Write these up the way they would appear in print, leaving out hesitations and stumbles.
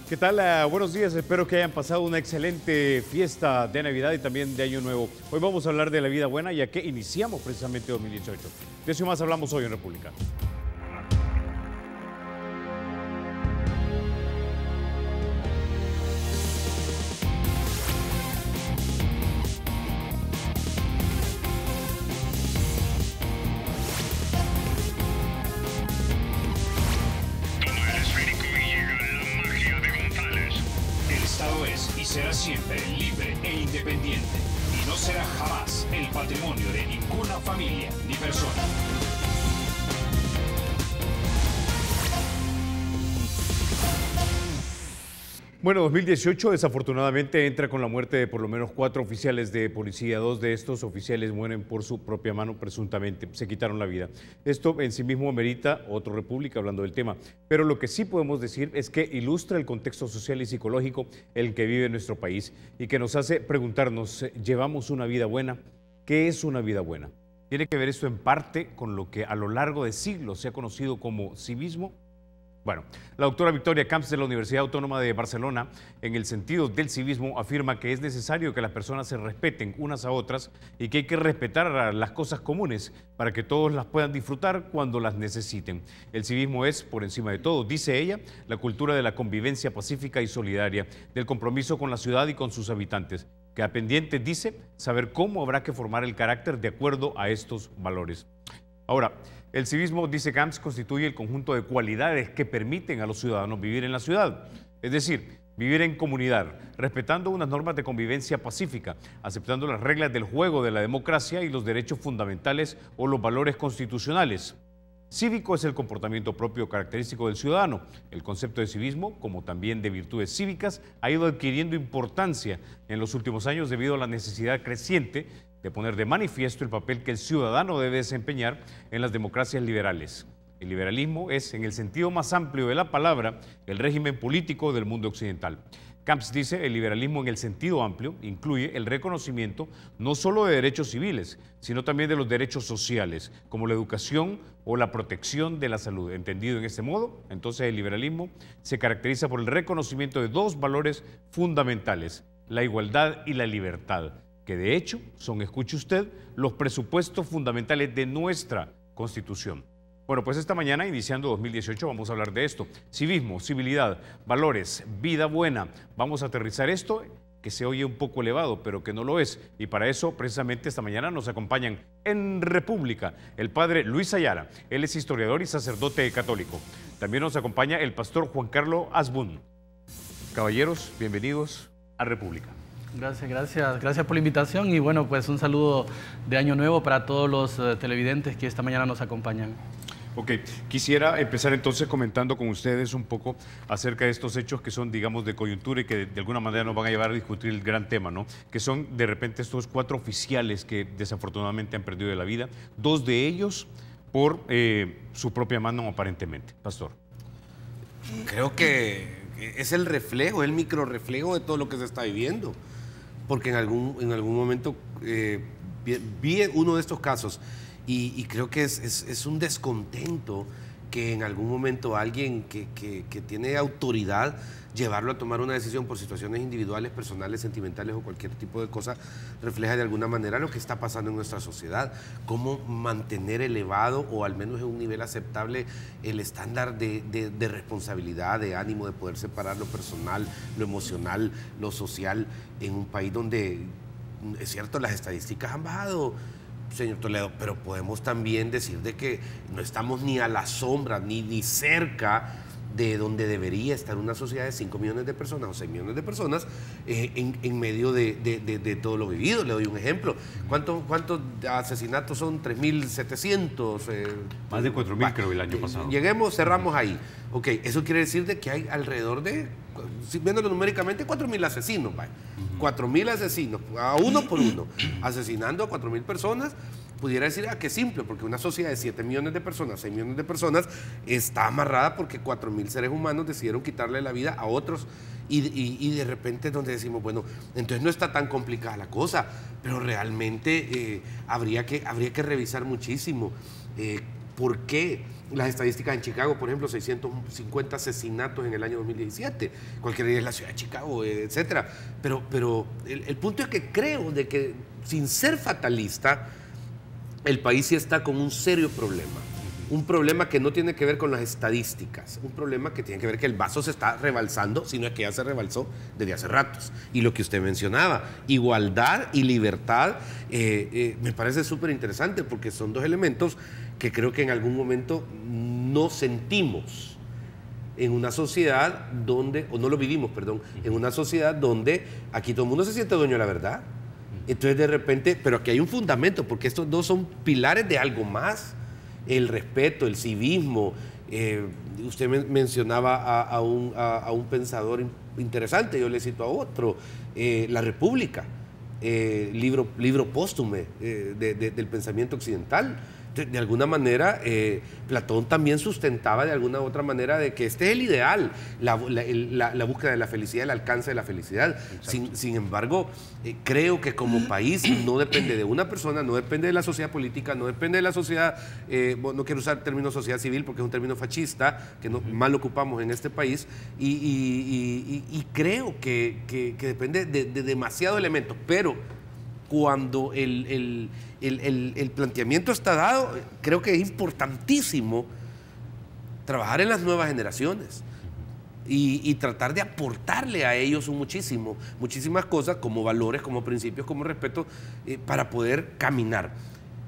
¿Qué tal? Buenos días, espero que hayan pasado una excelente fiesta de Navidad y también de Año Nuevo. Hoy vamos a hablar de la vida buena, ya que iniciamos precisamente 2018. De eso y más hablamos hoy en República. Será siempre libre e independiente y no será jamás el patrimonio de ninguna familia ni persona. Bueno, 2018 desafortunadamente entra con la muerte de por lo menos 4 oficiales de policía. 2 de estos oficiales mueren por su propia mano, presuntamente. Se quitaron la vida. Esto en sí mismo amerita otra República hablando del tema. Pero lo que sí podemos decir es que ilustra el contexto social y psicológico en el que vive nuestro país y que nos hace preguntarnos, ¿llevamos una vida buena? ¿Qué es una vida buena? ¿Tiene que ver esto en parte con lo que a lo largo de siglos se ha conocido como civismo? Bueno, la doctora Victoria Camps de la Universidad Autónoma de Barcelona, en el sentido del civismo, afirma que es necesario que las personas se respeten unas a otras y que hay que respetar las cosas comunes para que todos las puedan disfrutar cuando las necesiten. El civismo es, por encima de todo, dice ella, la cultura de la convivencia pacífica y solidaria, del compromiso con la ciudad y con sus habitantes. Queda pendiente, dice, saber cómo habrá que formar el carácter de acuerdo a estos valores. Ahora, el civismo, dice Camps, constituye el conjunto de cualidades que permiten a los ciudadanos vivir en la ciudad. Es decir, vivir en comunidad, respetando unas normas de convivencia pacífica, aceptando las reglas del juego de la democracia y los derechos fundamentales o los valores constitucionales. Cívico es el comportamiento propio característico del ciudadano. El concepto de civismo, como también de virtudes cívicas, ha ido adquiriendo importancia en los últimos años debido a la necesidad creciente de poner de manifiesto el papel que el ciudadano debe desempeñar en las democracias liberales. El liberalismo es, en el sentido más amplio de la palabra, el régimen político del mundo occidental. Camps dice, el liberalismo en el sentido amplio incluye el reconocimiento no solo de derechos civiles, sino también de los derechos sociales, como la educación o la protección de la salud. Entendido en este modo, entonces el liberalismo se caracteriza por el reconocimiento de 2 valores fundamentales, la igualdad y la libertad, que de hecho son, escuche usted, los presupuestos fundamentales de nuestra Constitución. Bueno, pues esta mañana, iniciando 2018, vamos a hablar de esto. Civismo, civilidad, valores, vida buena. Vamos a aterrizar esto, que se oye un poco elevado, pero que no lo es. Y para eso, precisamente esta mañana, nos acompañan en República el padre Luis Ayala. Él es historiador y sacerdote católico. También nos acompaña el pastor Juan Carlos Asbun. Caballeros, bienvenidos a República. Gracias por la invitación y bueno, pues un saludo de Año Nuevo para todos los televidentes que esta mañana nos acompañan. Ok, quisiera empezar entonces comentando con ustedes un poco acerca de estos hechos que son, digamos, de coyuntura y que de alguna manera nos van a llevar a discutir el gran tema, ¿no? Que son de repente estos 4 oficiales que desafortunadamente han perdido la vida, 2 de ellos por su propia mano aparentemente. Pastor. Creo que es el reflejo, el micro reflejo de todo lo que se está viviendo. Porque en algún momento vi uno de estos casos y creo que es un descontento que en algún momento alguien que tiene autoridad, llevarlo a tomar una decisión por situaciones individuales, personales, sentimentales o cualquier tipo de cosa, refleja de alguna manera lo que está pasando en nuestra sociedad. Cómo mantener elevado o al menos en un nivel aceptable el estándar de responsabilidad, de ánimo, de poder separar lo personal, lo emocional, lo social, en un país donde, es cierto, las estadísticas han bajado, señor Toledo, pero podemos también decir de que no estamos ni a la sombra, ni cerca de donde debería estar una sociedad de 5 millones de personas o 6 millones de personas en medio de todo lo vivido. Le doy un ejemplo. ¿Cuántos asesinatos son? 3.700. Más de 4.000 creo el año pasado. Lleguemos, cerramos ahí. Ok, eso quiere decir de que hay alrededor de, viéndolo numéricamente, 4.000 asesinos. ¿Vale? 4.000 asesinos, a uno por uno, asesinando a 4.000 personas. Pudiera decir, qué simple, porque una sociedad de 7 millones de personas, 6 millones de personas, está amarrada porque 4.000 seres humanos decidieron quitarle la vida a otros y de repente es donde decimos, bueno, entonces no está tan complicada la cosa, pero realmente habría que revisar muchísimo por qué las estadísticas en Chicago, por ejemplo, 650 asesinatos en el año 2017. Cualquier día es la ciudad de Chicago, etcétera. Pero el punto es que creo de que, sin ser fatalista, el país sí está con un serio problema. Un problema que no tiene que ver con las estadísticas, un problema que tiene que ver que el vaso se está rebalsando, sino que ya se rebalsó desde hace ratos. Y lo que usted mencionaba, igualdad y libertad, me parece súper interesante porque son dos elementos que creo que en algún momento no sentimos en una sociedad donde, o no lo vivimos, perdón, en una sociedad donde aquí todo el mundo se siente dueño de la verdad. Entonces de repente, pero aquí hay un fundamento, porque estos dos son pilares de algo más. El respeto, el civismo. Usted mencionaba a un pensador interesante, yo le cito a otro, La República, libro póstumo del pensamiento occidental. De alguna manera, Platón también sustentaba de alguna u otra manera de que este es el ideal, la búsqueda de la felicidad, el alcance de la felicidad. Sin embargo, creo que como país no depende de una persona, no depende de la sociedad política, no depende de la sociedad, no quiero usar el término sociedad civil porque es un término fascista que mal lo ocupamos en este país, y creo que depende de demasiados elementos, pero cuando el planteamiento está dado, creo que es importantísimo trabajar en las nuevas generaciones y tratar de aportarle a ellos muchísimas cosas, como valores, como principios, como respeto, para poder caminar.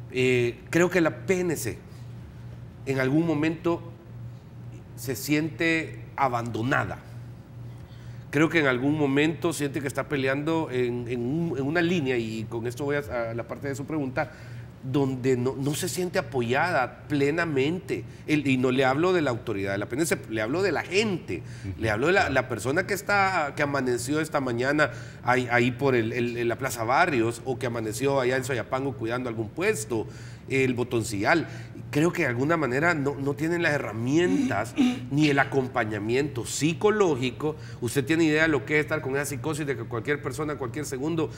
Creo que la PNC en algún momento se siente abandonada. Creo que en algún momento siente que está peleando en una línea, y con esto voy a la parte de su pregunta, donde no se siente apoyada plenamente. Y no le hablo de la autoridad de la PNC, le hablo de la gente, le hablo de la persona que amaneció esta mañana ahí por la Plaza Barrios, o que amaneció allá en Soyapango cuidando algún puesto, el Botoncillal. Creo que de alguna manera no tienen las herramientas ni el acompañamiento psicológico. Usted tiene idea de lo que es estar con esa psicosis de que cualquier persona, cualquier segundo,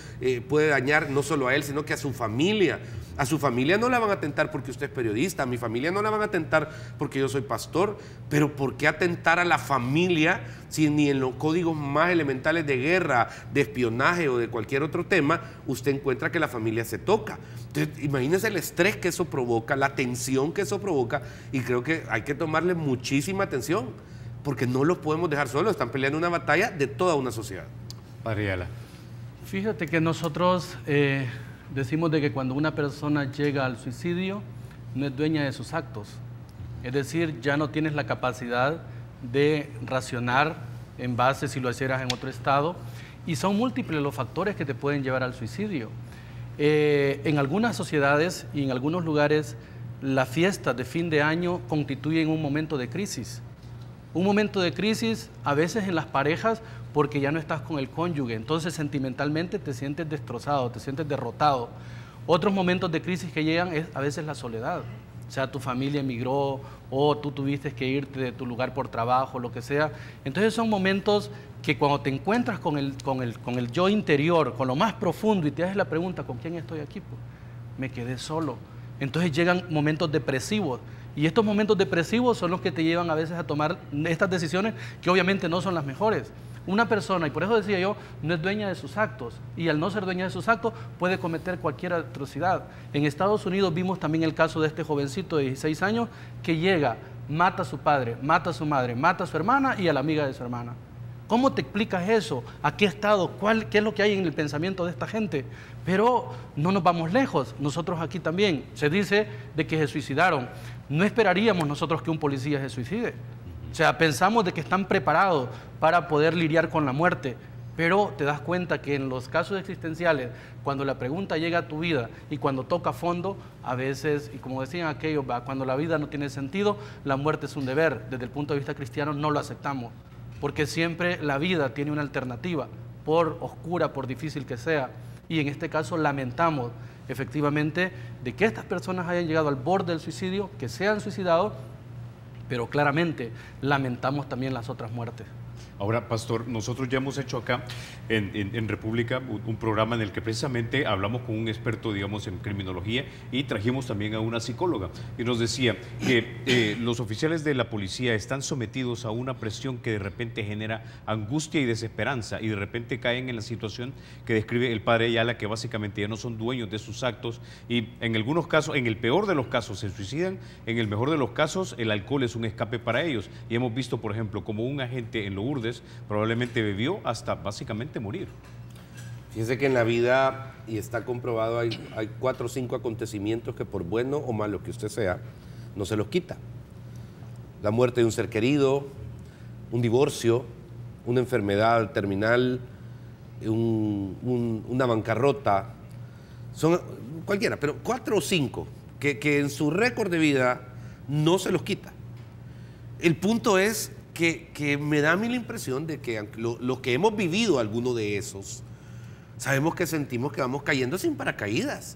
puede dañar no solo a él, sino que a su familia. A su familia no la van a atentar porque usted es periodista, a mi familia no la van a atentar porque yo soy pastor, pero ¿por qué atentar a la familia si ni en los códigos más elementales de guerra, de espionaje o de cualquier otro tema, usted encuentra que la familia se toca? Entonces, imagínense el estrés que eso provoca, la tensión que eso provoca, y creo que hay que tomarle muchísima atención, porque no los podemos dejar solos, están peleando una batalla de toda una sociedad. Padre Ayala. Fíjate que nosotros decimos de que cuando una persona llega al suicidio, no es dueña de sus actos. Es decir, ya no tienes la capacidad de racionar en base si lo hicieras en otro estado, y son múltiples los factores que te pueden llevar al suicidio. En algunas sociedades y en algunos lugares, las fiestas de fin de año constituyen un momento de crisis. Un momento de crisis a veces en las parejas porque ya no estás con el cónyuge, entonces sentimentalmente te sientes destrozado, te sientes derrotado. Otros momentos de crisis que llegan es a veces la soledad. O sea, tu familia emigró o tú tuviste que irte de tu lugar por trabajo, lo que sea. Entonces son momentos que cuando te encuentras con el yo interior, con lo más profundo, y te haces la pregunta, ¿con quién estoy aquí? Pues, me quedé solo. Entonces llegan momentos depresivos. Y estos momentos depresivos son los que te llevan a veces a tomar estas decisiones que obviamente no son las mejores. Una persona, y por eso decía yo, no es dueña de sus actos, y al no ser dueña de sus actos puede cometer cualquier atrocidad. En Estados Unidos vimos también el caso de este jovencito de 16 años que llega, mata a su padre, mata a su madre, mata a su hermana y a la amiga de su hermana. ¿Cómo te explicas eso? ¿A qué estado? ¿Qué es lo que hay en el pensamiento de esta gente? Pero no nos vamos lejos, nosotros aquí también. Se dice de que se suicidaron. No esperaríamos nosotros que un policía se suicide. O sea, pensamos de que están preparados para poder lidiar con la muerte, pero te das cuenta que en los casos existenciales, cuando la pregunta llega a tu vida y cuando toca fondo, a veces, y como decían aquellos, cuando la vida no tiene sentido, la muerte es un deber. Desde el punto de vista cristiano no lo aceptamos, porque siempre la vida tiene una alternativa, por oscura, por difícil que sea, y en este caso lamentamos efectivamente de que estas personas hayan llegado al borde del suicidio, que se han suicidado, pero claramente lamentamos también las otras muertes. Ahora, Pastor, nosotros ya hemos hecho acá en República un programa en el que precisamente hablamos con un experto, digamos, en criminología y trajimos también a una psicóloga y nos decía que los oficiales de la policía están sometidos a una presión que de repente genera angustia y desesperanza y de repente caen en la situación que describe el padre Ayala, que básicamente ya no son dueños de sus actos y en algunos casos, en el peor de los casos se suicidan, en el mejor de los casos el alcohol es un escape para ellos y hemos visto, por ejemplo, como un agente en Lourdes probablemente bebió hasta básicamente morir. Fíjense que en la vida, y está comprobado, hay 4 o 5 acontecimientos que por bueno o malo que usted sea, no se los quita. La muerte de un ser querido, un divorcio, una enfermedad terminal, una bancarrota, son cualquiera, pero 4 o 5 que en su récord de vida no se los quita. El punto es que me da a mí la impresión de que lo que hemos vivido alguno de esos, sabemos que sentimos que vamos cayendo sin paracaídas.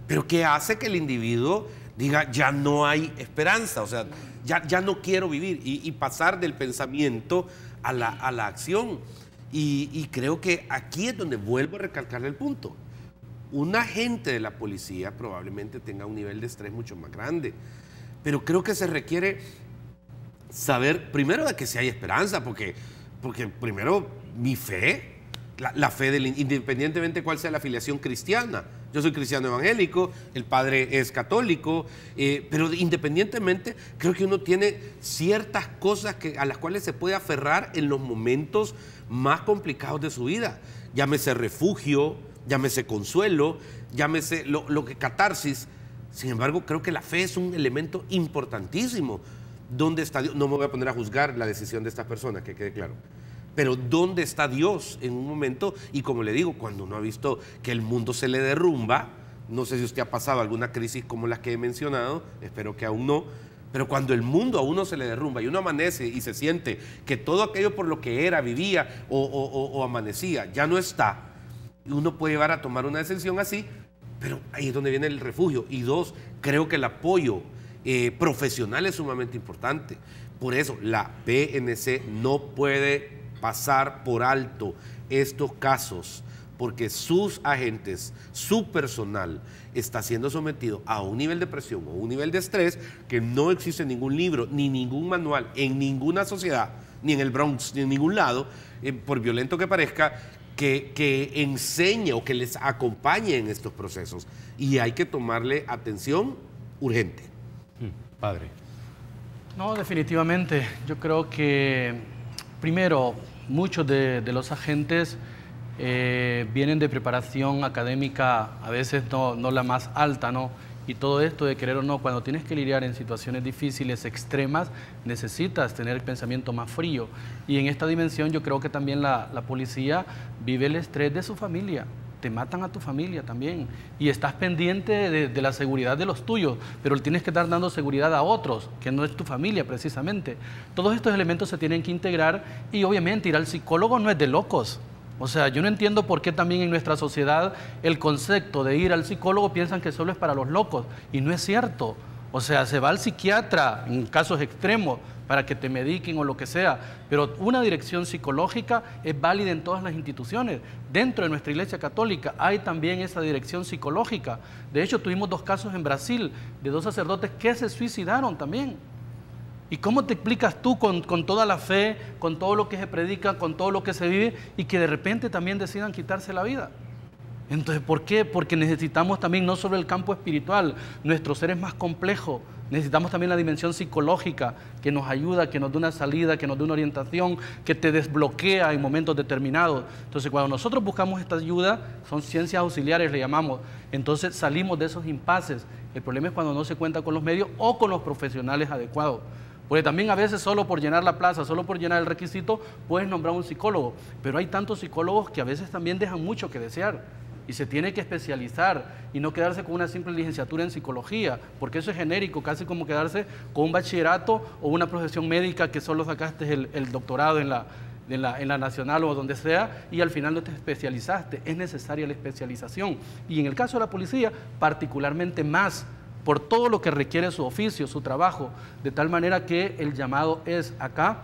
Pero ¿qué hace que el individuo diga, ya no hay esperanza? O sea, ya no quiero vivir y pasar del pensamiento a la acción. Y creo que aquí es donde vuelvo a recalcar el punto. Un agente de la policía probablemente tenga un nivel de estrés mucho más grande. Pero creo que se requiere saber, primero, de que si hay esperanza, porque primero mi fe, la fe independientemente cuál sea la afiliación cristiana. Yo soy cristiano evangélico, el padre es católico, pero independientemente creo que uno tiene ciertas cosas a las cuales se puede aferrar en los momentos más complicados de su vida. Llámese refugio, llámese consuelo, llámese lo que catarsis. Sin embargo, creo que la fe es un elemento importantísimo. ¿Dónde está Dios? No me voy a poner a juzgar la decisión de esta persona, que quede claro. Pero ¿dónde está Dios en un momento? Y como le digo, cuando uno ha visto que el mundo se le derrumba, no sé si usted ha pasado alguna crisis como las que he mencionado, espero que aún no, pero cuando el mundo a uno se le derrumba y uno amanece y se siente que todo aquello por lo que era, vivía o amanecía, ya no está, uno puede llevar a tomar una decisión así, pero ahí es donde viene el refugio. Y 2, creo que el apoyo profesional es sumamente importante. Por eso la PNC no puede pasar por alto estos casos, porque sus agentes, su personal está siendo sometido a un nivel de presión o un nivel de estrés que no existe ningún libro ni ningún manual en ninguna sociedad, ni en el Bronx, ni en ningún lado, por violento que parezca, que enseñe o que les acompañe en estos procesos. Y hay que tomarle atención urgente. Padre. No, definitivamente. Yo creo que, primero, muchos de los agentes vienen de preparación académica, a veces no la más alta, ¿no? Y todo esto de querer o no, cuando tienes que lidiar en situaciones difíciles, extremas, necesitas tener el pensamiento más frío. Y en esta dimensión yo creo que también la policía vive el estrés de su familia. Te matan a tu familia también y estás pendiente de la seguridad de los tuyos, pero tienes que estar dando seguridad a otros, que no es tu familia precisamente. Todos estos elementos se tienen que integrar y obviamente ir al psicólogo no es de locos. O sea, yo no entiendo por qué también en nuestra sociedad el concepto de ir al psicólogo piensan que solo es para los locos y no es cierto. O sea, se va al psiquiatra en casos extremos para que te mediquen o lo que sea, pero una dirección psicológica es válida en todas las instituciones. Dentro de nuestra Iglesia Católica hay también esa dirección psicológica. De hecho, tuvimos 2 casos en Brasil de 2 sacerdotes que se suicidaron también. ¿Y cómo te explicas tú con toda la fe, con todo lo que se predica, con todo lo que se vive y que de repente también decidan quitarse la vida? Entonces, ¿por qué? Porque necesitamos también no solo el campo espiritual, nuestro ser es más complejo, necesitamos también la dimensión psicológica que nos ayuda, que nos dé una salida, que nos dé una orientación, que te desbloquea en momentos determinados. Entonces, cuando nosotros buscamos esta ayuda, son ciencias auxiliares, le llamamos, entonces salimos de esos impases. El problema es cuando no se cuenta con los medios o con los profesionales adecuados. Porque también a veces solo por llenar la plaza, solo por llenar el requisito, puedes nombrar un psicólogo, pero hay tantos psicólogos que a veces también dejan mucho que desear. Y se tiene que especializar y no quedarse con una simple licenciatura en psicología, porque eso es genérico, casi como quedarse con un bachillerato o una profesión médica que solo sacaste el doctorado en la nacional o donde sea y al final no te especializaste. Es necesaria la especialización. Y en el caso de la policía, particularmente más, por todo lo que requiere su oficio, su trabajo, de tal manera que el llamado es acá,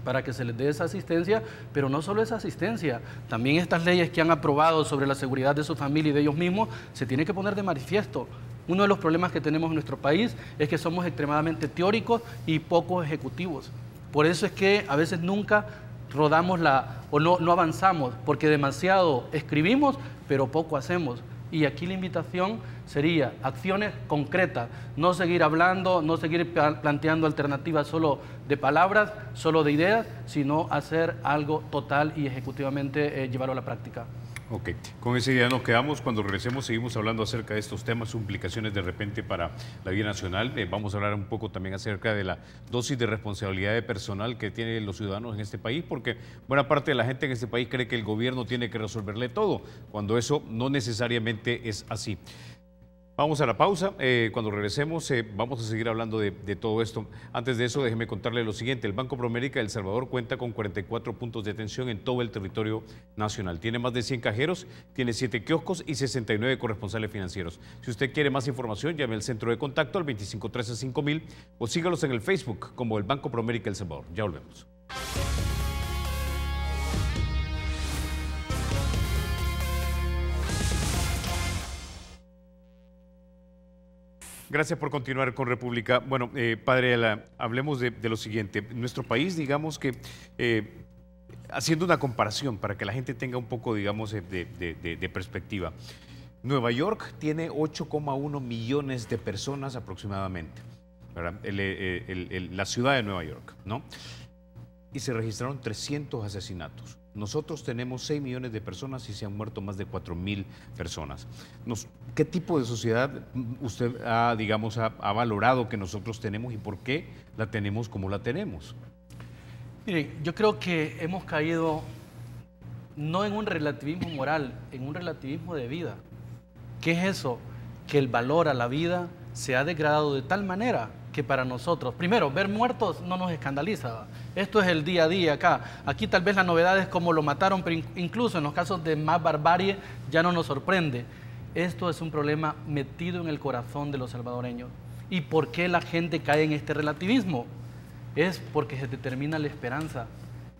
para que se les dé esa asistencia, pero no solo esa asistencia, también estas leyes que han aprobado sobre la seguridad de su familia y de ellos mismos, se tiene que poner de manifiesto. Uno de los problemas que tenemos en nuestro país es que somos extremadamente teóricos y poco ejecutivos. Por eso es que a veces nunca rodamos no avanzamos, porque demasiado escribimos, pero poco hacemos. Y aquí la invitación sería acciones concretas, no seguir hablando, no seguir planteando alternativas solo de palabras, solo de ideas, sino hacer algo total y ejecutivamente llevarlo a la práctica. Ok, con esa idea nos quedamos. Cuando regresemos seguimos hablando acerca de estos temas, sus implicaciones de repente para la vida nacional. Vamos a hablar un poco también acerca de la dosis de responsabilidad personal que tienen los ciudadanos en este país, porque buena parte de la gente en este país cree que el gobierno tiene que resolverle todo, cuando eso no necesariamente es así. Vamos a la pausa. Cuando regresemos vamos a seguir hablando de todo esto. Antes de eso, déjeme contarle lo siguiente. El Banco Promérica de El Salvador cuenta con 44 puntos de atención en todo el territorio nacional. Tiene más de 100 cajeros, tiene 7 kioscos y 69 corresponsales financieros. Si usted quiere más información, llame al centro de contacto al 2513-5000 o sígalos en el Facebook como el Banco Promérica de El Salvador. Ya volvemos. Gracias por continuar con República. Bueno, padre, hablemos de lo siguiente. Nuestro país, digamos que, haciendo una comparación para que la gente tenga un poco, digamos, de perspectiva. Nueva York tiene 8,1 millones de personas aproximadamente, ¿verdad? La ciudad de Nueva York, ¿no? Y se registraron 300 asesinatos. Nosotros tenemos 6 millones de personas y se han muerto más de 4.000 personas. ¿Qué tipo de sociedad usted ha valorado que nosotros tenemos y por qué la tenemos como la tenemos? Miren, yo creo que hemos caído no en un relativismo moral, en un relativismo de vida. ¿Qué es eso? Que el valor a la vida se ha degradado de tal manera que para nosotros, primero, ver muertos no nos escandaliza. Esto es el día a día acá. Aquí tal vez la novedad es cómo lo mataron, pero incluso en los casos de más barbarie ya no nos sorprende. Esto es un problema metido en el corazón de los salvadoreños. ¿Y por qué la gente cae en este relativismo? Es porque se determina la esperanza.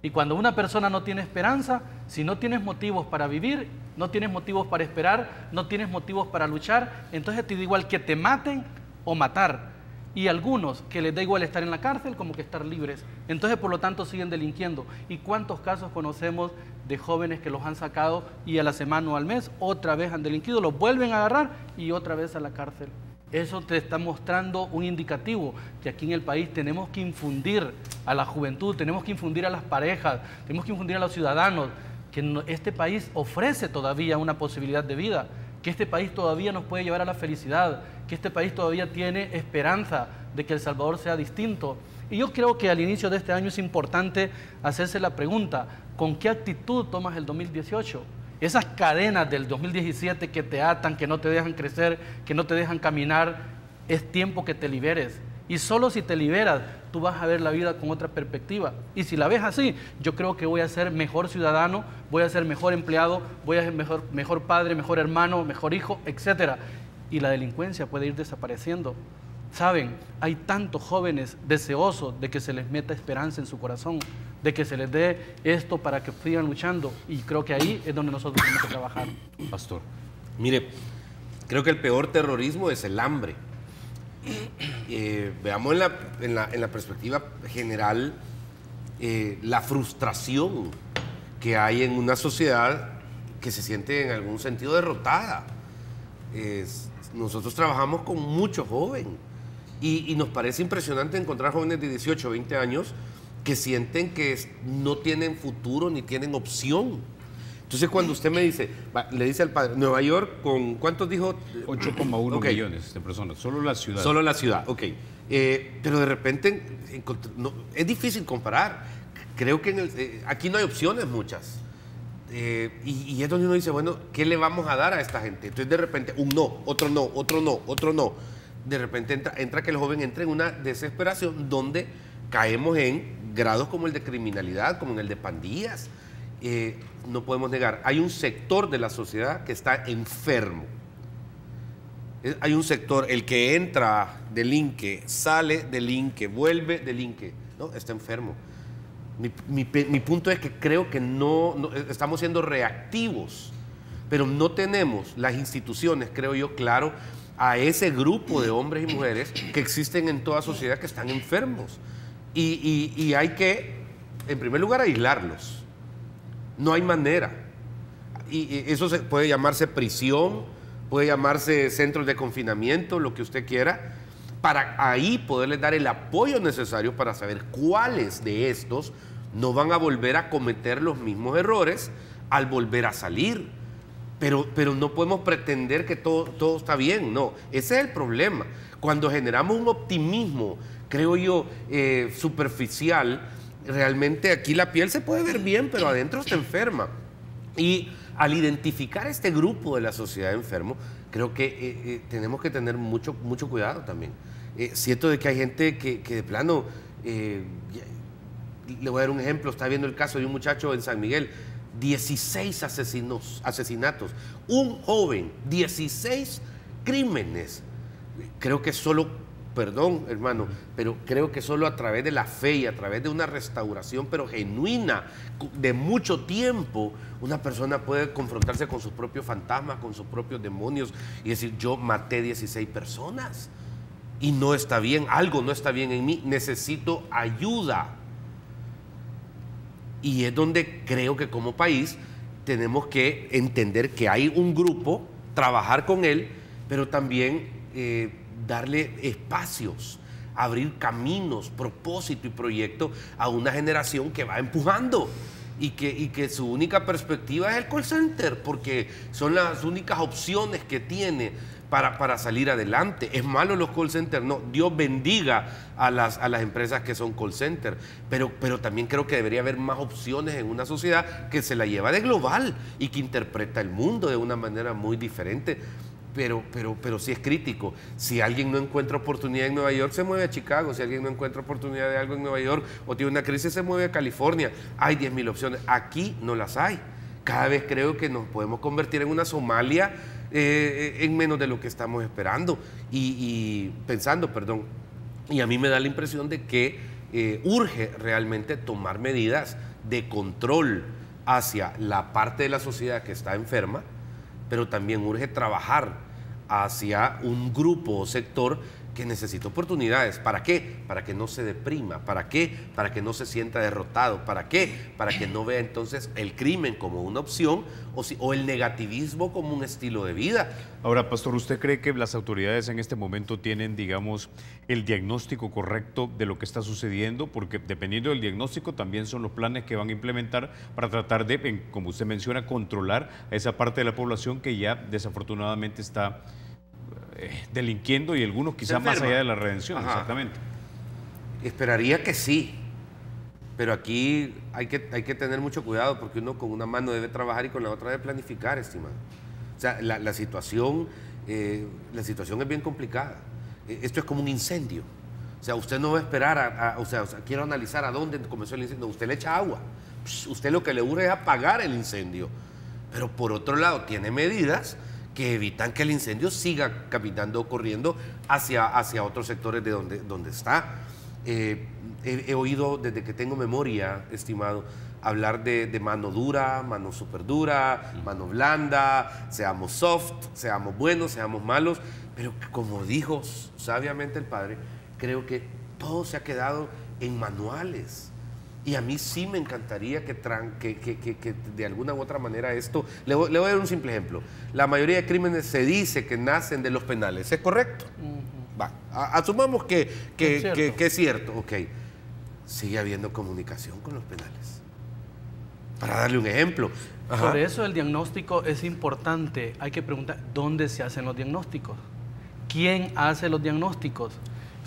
Y cuando una persona no tiene esperanza, si no tienes motivos para vivir, no tienes motivos para esperar, no tienes motivos para luchar, entonces te da igual que te maten o matar. Y algunos que les da igual estar en la cárcel como que estar libres. Entonces, por lo tanto, siguen delinquiendo. ¿Y cuántos casos conocemos de jóvenes que los han sacado y a la semana o al mes otra vez han delinquido, los vuelven a agarrar y otra vez a la cárcel? Eso te está mostrando un indicativo que aquí en el país tenemos que infundir a la juventud, tenemos que infundir a las parejas, tenemos que infundir a los ciudadanos que este país ofrece todavía una posibilidad de vida, que este país todavía nos puede llevar a la felicidad, que este país todavía tiene esperanza de que El Salvador sea distinto. Y yo creo que al inicio de este año es importante hacerse la pregunta, ¿con qué actitud tomas el 2018? Esas cadenas del 2017 que te atan, que no te dejan crecer, que no te dejan caminar, es tiempo que te liberes. Y solo si te liberas, tú vas a ver la vida con otra perspectiva. Y si la ves así, yo creo que voy a ser mejor ciudadano, voy a ser mejor empleado, voy a ser mejor padre, mejor hermano, mejor hijo, etc. Y la delincuencia puede ir desapareciendo. Saben, hay tantos jóvenes deseosos de que se les meta esperanza en su corazón, de que se les dé esto para que sigan luchando. Y creo que ahí es donde nosotros tenemos que trabajar. Pastor, mire, creo que el peor terrorismo es el hambre. Veamos en la perspectiva general la frustración que hay en una sociedad que se siente en algún sentido derrotada. Nosotros trabajamos con mucho joven y nos parece impresionante encontrar jóvenes de 18 o 20 años que sienten que no tienen futuro ni tienen opción. Entonces, cuando usted me dice, le dice al padre, Nueva York, ¿con cuántos dijo? 8,1 millones de personas, solo la ciudad. Solo la ciudad, ok. Pero de repente, es difícil comparar. Creo que aquí no hay opciones muchas. Y es donde uno dice, bueno, ¿qué le vamos a dar a esta gente? Entonces, de repente, un no, otro no, otro no, otro no. De repente entra que el joven entre en una desesperación donde caemos en grados como el de criminalidad, como en el de pandillas. No podemos negar, hay un sector de la sociedad que está enfermo. Hay un sector, el que entra, delinque, sale, delinque, vuelve, delinque. No, está enfermo. Mi punto es que creo que no estamos siendo reactivos, pero no tenemos las instituciones, creo yo, claro, a ese grupo de hombres y mujeres que existen en toda sociedad que están enfermos. Y hay que, en primer lugar, aislarlos. No hay manera. Y eso puede llamarse prisión, puede llamarse centros de confinamiento, lo que usted quiera, para ahí poderles dar el apoyo necesario para saber cuáles de estos no van a volver a cometer los mismos errores al volver a salir. Pero no podemos pretender que todo está bien, no. Ese es el problema. Cuando generamos un optimismo, creo yo, superficial, realmente aquí la piel se puede ver bien, pero adentro está enferma. Y al identificar este grupo de la sociedad enfermo, creo que tenemos que tener mucho cuidado también. Siento de que hay gente que de plano, le voy a dar un ejemplo, está viendo el caso de un muchacho en San Miguel, 16 asesinatos, un joven, 16 crímenes. Creo que solo, perdón hermano, pero creo que solo a través de la fe y a través de una restauración, pero genuina, de mucho tiempo, una persona puede confrontarse con sus propios fantasmas, con sus propios demonios y decir, yo maté 16 personas y no está bien, algo no está bien en mí, necesito ayuda. Y es donde creo que como país tenemos que entender que hay un grupo, trabajar con él, pero también darle espacios, abrir caminos, propósito y proyecto a una generación que va empujando y que su única perspectiva es el call center, porque son las únicas opciones que tiene para salir adelante. ¿Es malo los call centers? No, Dios bendiga a las empresas que son call center, pero también creo que debería haber más opciones en una sociedad que se la lleva de global y que interpreta el mundo de una manera muy diferente. Pero sí es crítico. Si alguien no encuentra oportunidad en Nueva York, se mueve a Chicago. Si alguien no encuentra oportunidad de algo en Nueva York o tiene una crisis, se mueve a California. Hay 10.000 opciones. Aquí no las hay. Cada vez creo que nos podemos convertir en una Somalia en menos de lo que estamos esperando pensando, perdón. Y a mí me da la impresión de que urge realmente tomar medidas de control hacia la parte de la sociedad que está enferma, pero también urge trabajar hacia un grupo o sector que necesita oportunidades. ¿Para qué? Para que no se deprima. ¿Para qué? Para que no se sienta derrotado. ¿Para qué? Para que no vea entonces el crimen como una opción o el negativismo como un estilo de vida. Ahora, pastor, ¿usted cree que las autoridades en este momento tienen, digamos, el diagnóstico correcto de lo que está sucediendo? Porque dependiendo del diagnóstico también son los planes que van a implementar para tratar de, como usted menciona, controlar a esa parte de la población que ya desafortunadamente está delinquiendo y algunos quizás más allá de la redención. Ajá. Exactamente. Esperaría que sí, pero aquí hay que tener mucho cuidado porque uno con una mano debe trabajar y con la otra debe planificar, estimado. O sea, la situación es bien complicada. Esto es como un incendio. O sea, usted no va a esperar o sea, quiero analizar a dónde comenzó el incendio. Usted le echa agua. Usted lo que le urge es apagar el incendio. Pero por otro lado tiene medidas que evitan que el incendio siga caminando o corriendo hacia otros sectores de donde está. He oído desde que tengo memoria, estimado, hablar de mano dura, mano súper dura, mano blanda, seamos soft, seamos buenos, seamos malos, pero como dijo sabiamente el Padre, creo que todo se ha quedado en manuales. Y a mí sí me encantaría que de alguna u otra manera esto... Le voy a dar un simple ejemplo. La mayoría de crímenes se dice que nacen de los penales. ¿Es correcto? Va. Asumamos que es cierto. Ok. Sigue habiendo comunicación con los penales. Para darle un ejemplo. Ajá. Por eso el diagnóstico es importante. Hay que preguntar, ¿dónde se hacen los diagnósticos? ¿Quién hace los diagnósticos?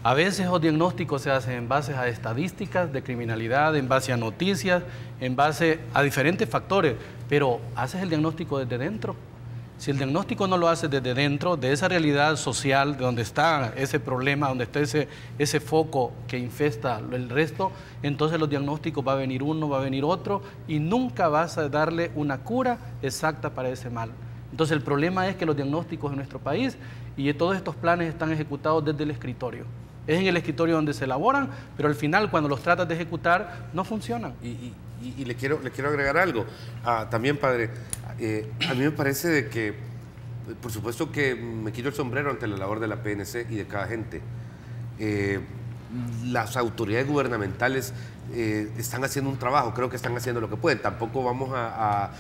A veces los diagnósticos se hacen en base a estadísticas de criminalidad, en base a noticias, en base a diferentes factores, pero ¿haces el diagnóstico desde dentro? Si el diagnóstico no lo haces desde dentro, de esa realidad social, de donde está ese problema, donde está ese foco que infesta el resto, entonces los diagnósticos va a venir uno, va a venir otro, y nunca vas a darle una cura exacta para ese mal. Entonces el problema es que los diagnósticos en nuestro país y todos estos planes están ejecutados desde el escritorio. es en el escritorio donde se elaboran, pero al final cuando los tratas de ejecutar no funcionan. Y le quiero agregar algo. También, padre, a mí me parece de que, por supuesto que me quito el sombrero ante la labor de la PNC y de cada gente. Las autoridades gubernamentales están haciendo un trabajo, creo que están haciendo lo que pueden. Tampoco vamos a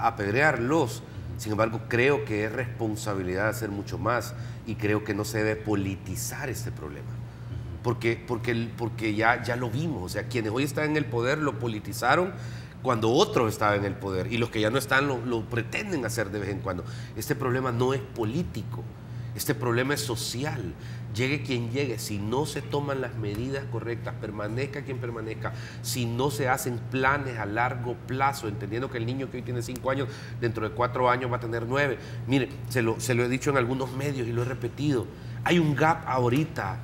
apedrearlos. Sin embargo, creo que es responsabilidad hacer mucho más y creo que no se debe politizar este problema. Porque ya lo vimos, o sea, quienes hoy están en el poder lo politizaron cuando otro estaba en el poder y los que ya no están lo pretenden hacer de vez en cuando. Este problema no es político, este problema es social. Llegue quien llegue, si no se toman las medidas correctas, permanezca quien permanezca, si no se hacen planes a largo plazo, entendiendo que el niño que hoy tiene 5 años, dentro de 4 años va a tener 9. Mire, se lo he dicho en algunos medios y lo he repetido, hay un gap ahorita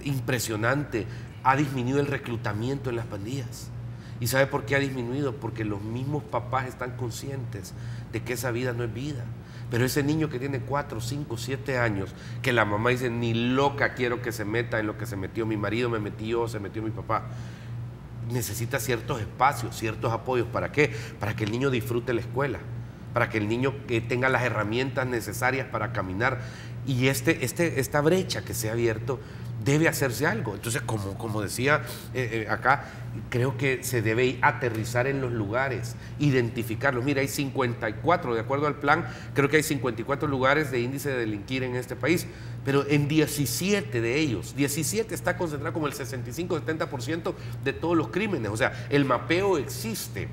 impresionante, ha disminuido el reclutamiento en las pandillas. ¿Y sabe por qué ha disminuido? Porque los mismos papás están conscientes de que esa vida no es vida. Pero ese niño que tiene 4, 5, 7 años, que la mamá dice, ni loca quiero que se meta en lo que se metió mi marido, me metió, se metió mi papá, necesita ciertos espacios, ciertos apoyos. ¿Para qué? Para que el niño disfrute la escuela, para que el niño tenga las herramientas necesarias para caminar. Y esta brecha que se ha abierto, debe hacerse algo. Entonces, como decía acá, creo que se debe aterrizar en los lugares, identificarlos. Mira, hay 54, de acuerdo al plan, creo que hay 54 lugares de índice de delinquir en este país, pero en 17 de ellos, 17 está concentrado como el 65-70% de todos los crímenes. O sea, el mapeo existe.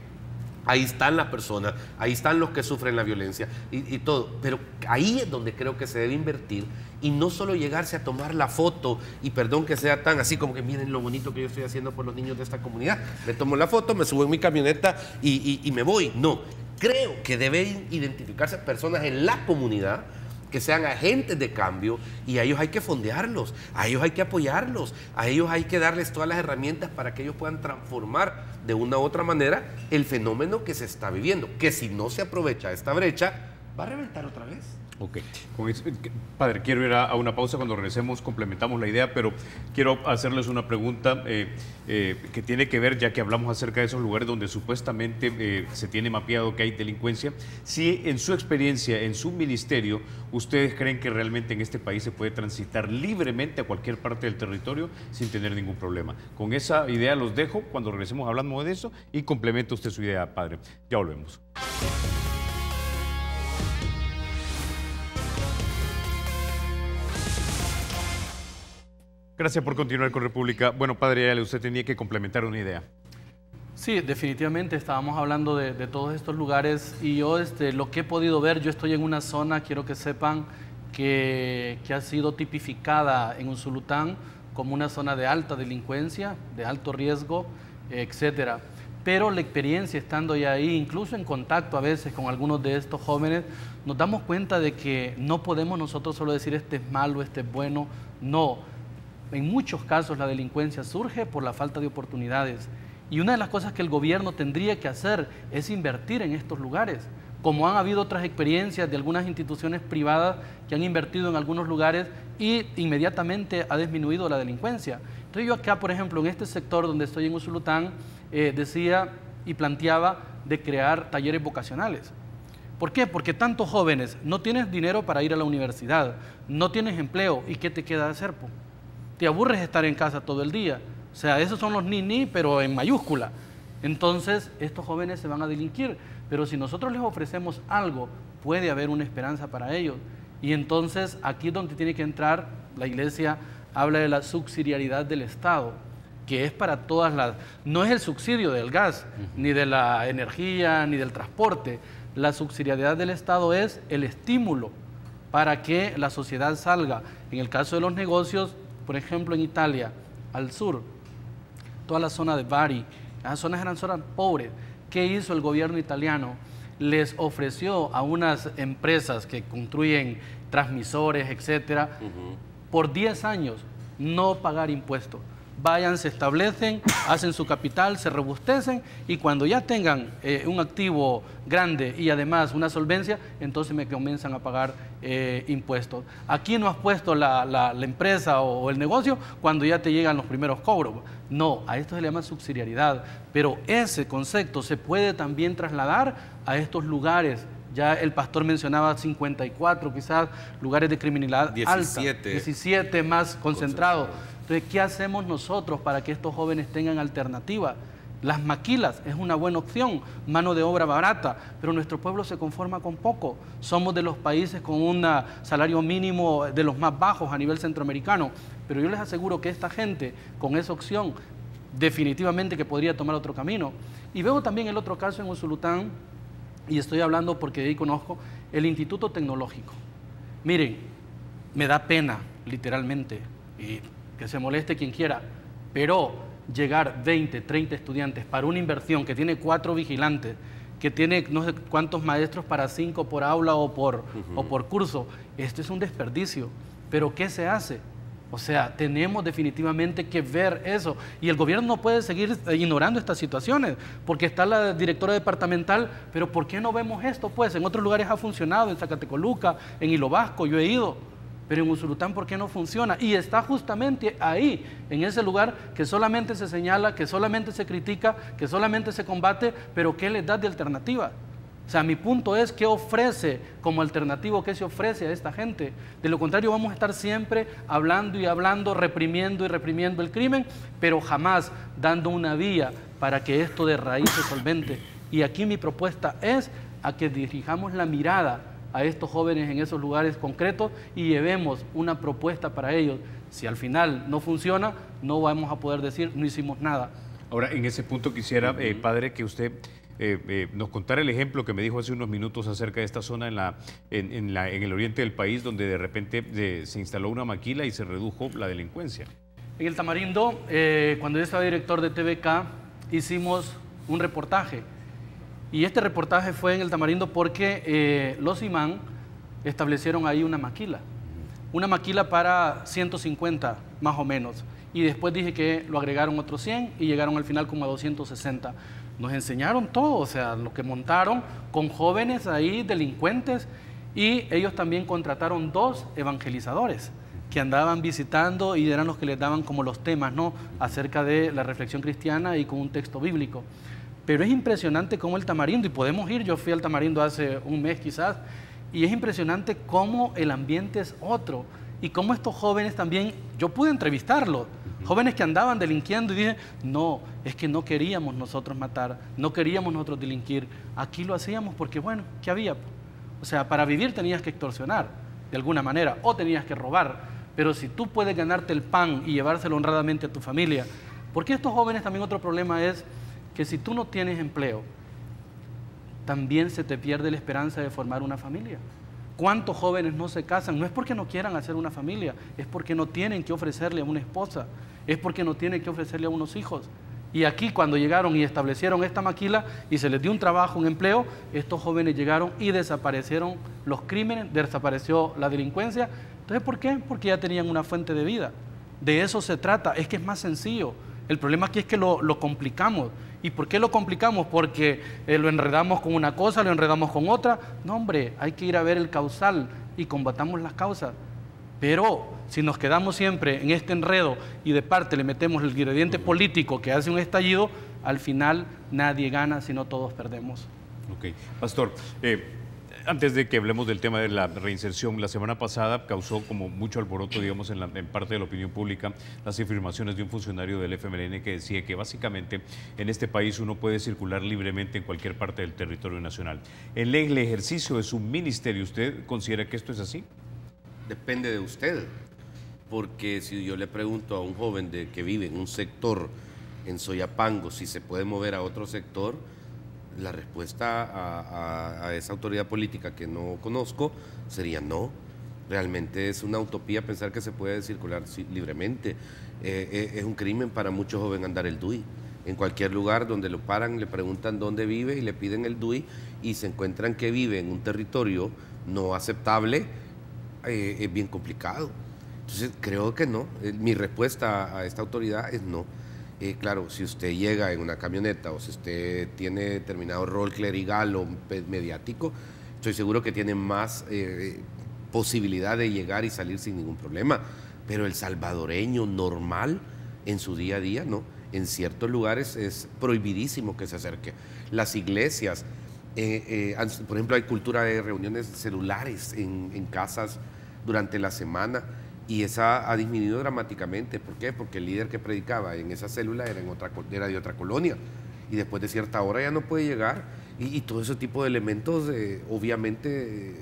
Ahí están las personas, ahí están los que sufren la violencia y todo. Pero ahí es donde creo que se debe invertir y no solo llegarse a tomar la foto y perdón que sea tan así como que miren lo bonito que yo estoy haciendo por los niños de esta comunidad. Me tomo la foto, me subo en mi camioneta y me voy. No, creo que deben identificarse personas en la comunidad que sean agentes de cambio y a ellos hay que fondearlos, a ellos hay que apoyarlos, a ellos hay que darles todas las herramientas para que ellos puedan transformar de una u otra manera el fenómeno que se está viviendo, que si no se aprovecha esta brecha, va a reventar otra vez. Ok. Padre, quiero ir a una pausa. Cuando regresemos complementamos la idea, pero quiero hacerles una pregunta que tiene que ver, ya que hablamos acerca de esos lugares donde supuestamente se tiene mapeado que hay delincuencia. Si en su experiencia, en su ministerio, ustedes creen que realmente en este país se puede transitar libremente a cualquier parte del territorio sin tener ningún problema. Con esa idea los dejo. Cuando regresemos hablamos de eso y complementa usted su idea, padre. Ya volvemos. Gracias por continuar con República. Bueno, padre Ale, usted tenía que complementar una idea. Sí, definitivamente estábamos hablando de todos estos lugares y yo lo que he podido ver, yo estoy en una zona, quiero que sepan, que ha sido tipificada en Usulután como una zona de alta delincuencia, de alto riesgo, etcétera. Pero la experiencia estando ya ahí, incluso en contacto a veces con algunos de estos jóvenes, nos damos cuenta de que no podemos nosotros solo decir este es malo, este es bueno, no. En muchos casos la delincuencia surge por la falta de oportunidades y una de las cosas que el gobierno tendría que hacer es invertir en estos lugares, como han habido otras experiencias de algunas instituciones privadas que han invertido en algunos lugares y inmediatamente ha disminuido la delincuencia. Entonces yo acá, por ejemplo, en este sector donde estoy en Usulután, decía y planteaba de crear talleres vocacionales. ¿Por qué? Porque tantos jóvenes no tienes dinero para ir a la universidad, no tienes empleo, ¿y qué te queda de hacer, po? Te aburres estar en casa todo el día. O sea, esos son los ni, pero en mayúscula. Entonces, estos jóvenes se van a delinquir. Pero si nosotros les ofrecemos algo, puede haber una esperanza para ellos. Y entonces, aquí es donde tiene que entrar, la Iglesia habla de la subsidiariedad del Estado, que es para todas las... No es el subsidio del gas, ni de la energía, ni del transporte. La subsidiariedad del Estado es el estímulo para que la sociedad salga. En el caso de los negocios, por ejemplo, en Italia, al sur, toda la zona de Bari, las zonas eran zonas pobres. ¿Qué hizo el gobierno italiano? Les ofreció a unas empresas que construyen transmisores, etcétera, por 10 años no pagar impuestos. vayan, se establecen, hacen su capital, se robustecen y cuando ya tengan un activo grande y además una solvencia, entonces me comienzan a pagar impuestos. Aquí no has puesto la empresa o el negocio cuando ya te llegan los primeros cobros. No, a esto se le llama subsidiariedad, pero ese concepto se puede también trasladar a estos lugares. Ya el pastor mencionaba 54 quizás lugares de criminalidad 17. alta, 17 más concentrados. Entonces, ¿qué hacemos nosotros para que estos jóvenes tengan alternativa? Las maquilas es una buena opción, mano de obra barata, pero nuestro pueblo se conforma con poco. Somos de los países con un salario mínimo de los más bajos a nivel centroamericano, pero yo les aseguro que esta gente con esa opción definitivamente que podría tomar otro camino. Y veo también el otro caso en Usulután, y estoy hablando porque ahí conozco el Instituto Tecnológico. Miren, me da pena, literalmente, y que se moleste quien quiera, pero llegar 20, 30 estudiantes para una inversión que tiene 4 vigilantes, que tiene no sé cuántos maestros para 5 por aula o por curso, esto es un desperdicio. ¿Pero qué se hace? O sea, tenemos definitivamente que ver eso. Y el gobierno no puede seguir ignorando estas situaciones, porque está la directora departamental, pero ¿por qué no vemos esto? Pues en otros lugares ha funcionado, en Zacatecoluca, en Hilo Vasco, yo he ido, pero en Usulután, ¿por qué no funciona? Y está justamente ahí, en ese lugar que solamente se señala, que solamente se critica, que solamente se combate, pero ¿qué les da de alternativa? O sea, mi punto es, ¿qué ofrece como alternativo? ¿Qué se ofrece a esta gente? De lo contrario, vamos a estar siempre hablando y hablando, reprimiendo y reprimiendo el crimen, pero jamás dando una vía para que esto de raíz se solvente. Y aquí mi propuesta es a que dirijamos la mirada a estos jóvenes en esos lugares concretos y llevemos una propuesta para ellos. Si al final no funciona, no vamos a poder decir, no hicimos nada. Ahora, en ese punto quisiera, padre, que usted nos contara el ejemplo que me dijo hace unos minutos acerca de esta zona en el oriente del país, donde de repente se instaló una maquila y se redujo la delincuencia. En el Tamarindo, cuando yo estaba director de TVK, hicimos un reportaje. Y este reportaje fue en el Tamarindo porque los imán establecieron ahí una maquila para 150 más o menos. Y después dije que lo agregaron otros 100 y llegaron al final como a 260. Nos enseñaron todo, o sea, lo que montaron con jóvenes ahí, delincuentes, y ellos también contrataron 2 evangelizadores que andaban visitando y eran los que les daban como los temas, ¿no?, acerca de la reflexión cristiana y con un texto bíblico. Pero es impresionante cómo el Tamarindo, y podemos ir, yo fui al Tamarindo hace un mes quizás, y es impresionante cómo el ambiente es otro, y cómo estos jóvenes también, yo pude entrevistarlos, jóvenes que andaban delinquiendo y dije, no, es que no queríamos nosotros matar, no queríamos nosotros delinquir, aquí lo hacíamos porque, bueno, ¿qué había? O sea, para vivir tenías que extorsionar de alguna manera o tenías que robar, pero si tú puedes ganarte el pan y llevárselo honradamente a tu familia, porque estos jóvenes también otro problema es que si tú no tienes empleo, también se te pierde la esperanza de formar una familia. ¿Cuántos jóvenes no se casan? No es porque no quieran hacer una familia, es porque no tienen que ofrecerle a una esposa, es porque no tienen que ofrecerle a unos hijos. Y aquí cuando llegaron y establecieron esta maquila y se les dio un trabajo, un empleo, estos jóvenes llegaron y desaparecieron los crímenes, desapareció la delincuencia. Entonces, ¿por qué? Porque ya tenían una fuente de vida. De eso se trata, es que es más sencillo. El problema aquí es que lo complicamos. ¿Y por qué lo complicamos? Porque lo enredamos con una cosa, lo enredamos con otra. No, hombre, hay que ir a ver el causal y combatamos las causas. Pero si nos quedamos siempre en este enredo y de parte le metemos el ingrediente político que hace un estallido, al final nadie gana, sino todos perdemos. Ok, pastor, antes de que hablemos del tema de la reinserción, la semana pasada causó como mucho alboroto, digamos, en parte de la opinión pública, las afirmaciones de un funcionario del FMLN que decía que básicamente en este país uno puede circular libremente en cualquier parte del territorio nacional. En el ejercicio de su ministerio, ¿usted considera que esto es así? Depende de usted, porque si yo le pregunto a un joven que vive en un sector en Soyapango si se puede mover a otro sector, la respuesta a esa autoridad política que no conozco sería no. Realmente es una utopía pensar que se puede circular libremente. Es un crimen para muchos jóvenes andar el DUI. En cualquier lugar donde lo paran, le preguntan dónde vive y le piden el DUI y se encuentran que vive en un territorio no aceptable, es bien complicado. Entonces, creo que no. Mi respuesta a esta autoridad es no. Claro, si usted llega en una camioneta o si usted tiene determinado rol clerical o mediático, estoy seguro que tiene más posibilidad de llegar y salir sin ningún problema. Pero el salvadoreño normal, en su día a día, no. En ciertos lugares es prohibidísimo que se acerque. Las iglesias, por ejemplo, hay cultura de reuniones celulares en casas durante la semana. Y esa ha disminuido dramáticamente. ¿Por qué? Porque el líder que predicaba en esa célula era de otra colonia. Y después de cierta hora ya no puede llegar. Y todo ese tipo de elementos obviamente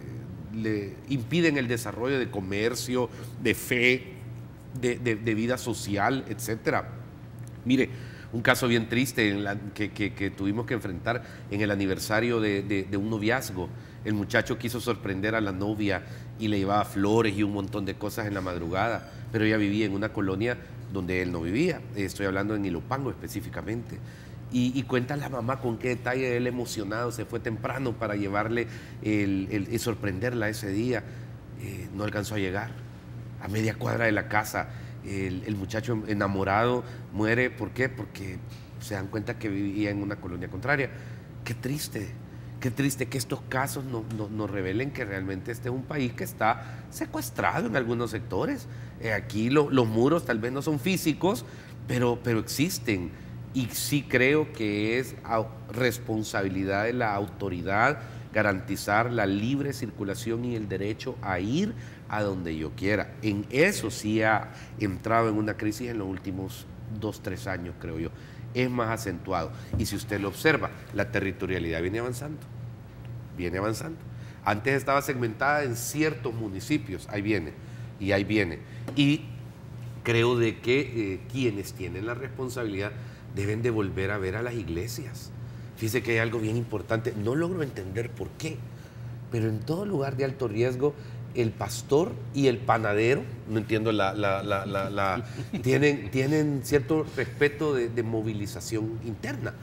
le impiden el desarrollo de comercio, de fe, de vida social, etc. Mire, un caso bien triste que tuvimos que enfrentar en el aniversario de un noviazgo. El muchacho quiso sorprender a la novia y le llevaba flores y un montón de cosas en la madrugada, pero ella vivía en una colonia donde él no vivía. Estoy hablando en Ilopango específicamente. Y cuenta la mamá con qué detalle él emocionado se fue temprano para llevarle y sorprenderla ese día. No alcanzó a llegar. A media cuadra de la casa, el muchacho enamorado muere. ¿Por qué? Porque se dan cuenta que vivía en una colonia contraria. Qué triste que estos casos nos revelen que realmente este es un país que está secuestrado en algunos sectores. Aquí los muros tal vez no son físicos, pero existen. Y sí creo que es responsabilidad de la autoridad garantizar la libre circulación y el derecho a ir a donde yo quiera. En eso sí ha entrado en una crisis en los últimos 2-3 años, creo yo. Es más acentuado. Y si usted lo observa, la territorialidad viene avanzando. Viene avanzando. Antes estaba segmentada en ciertos municipios. Ahí viene. Y creo de que quienes tienen la responsabilidad deben de volver a ver a las iglesias. Fíjese que hay algo bien importante. No logro entender por qué, pero en todo lugar de alto riesgo, el pastor y el panadero, no entiendo tienen cierto respeto de movilización interna.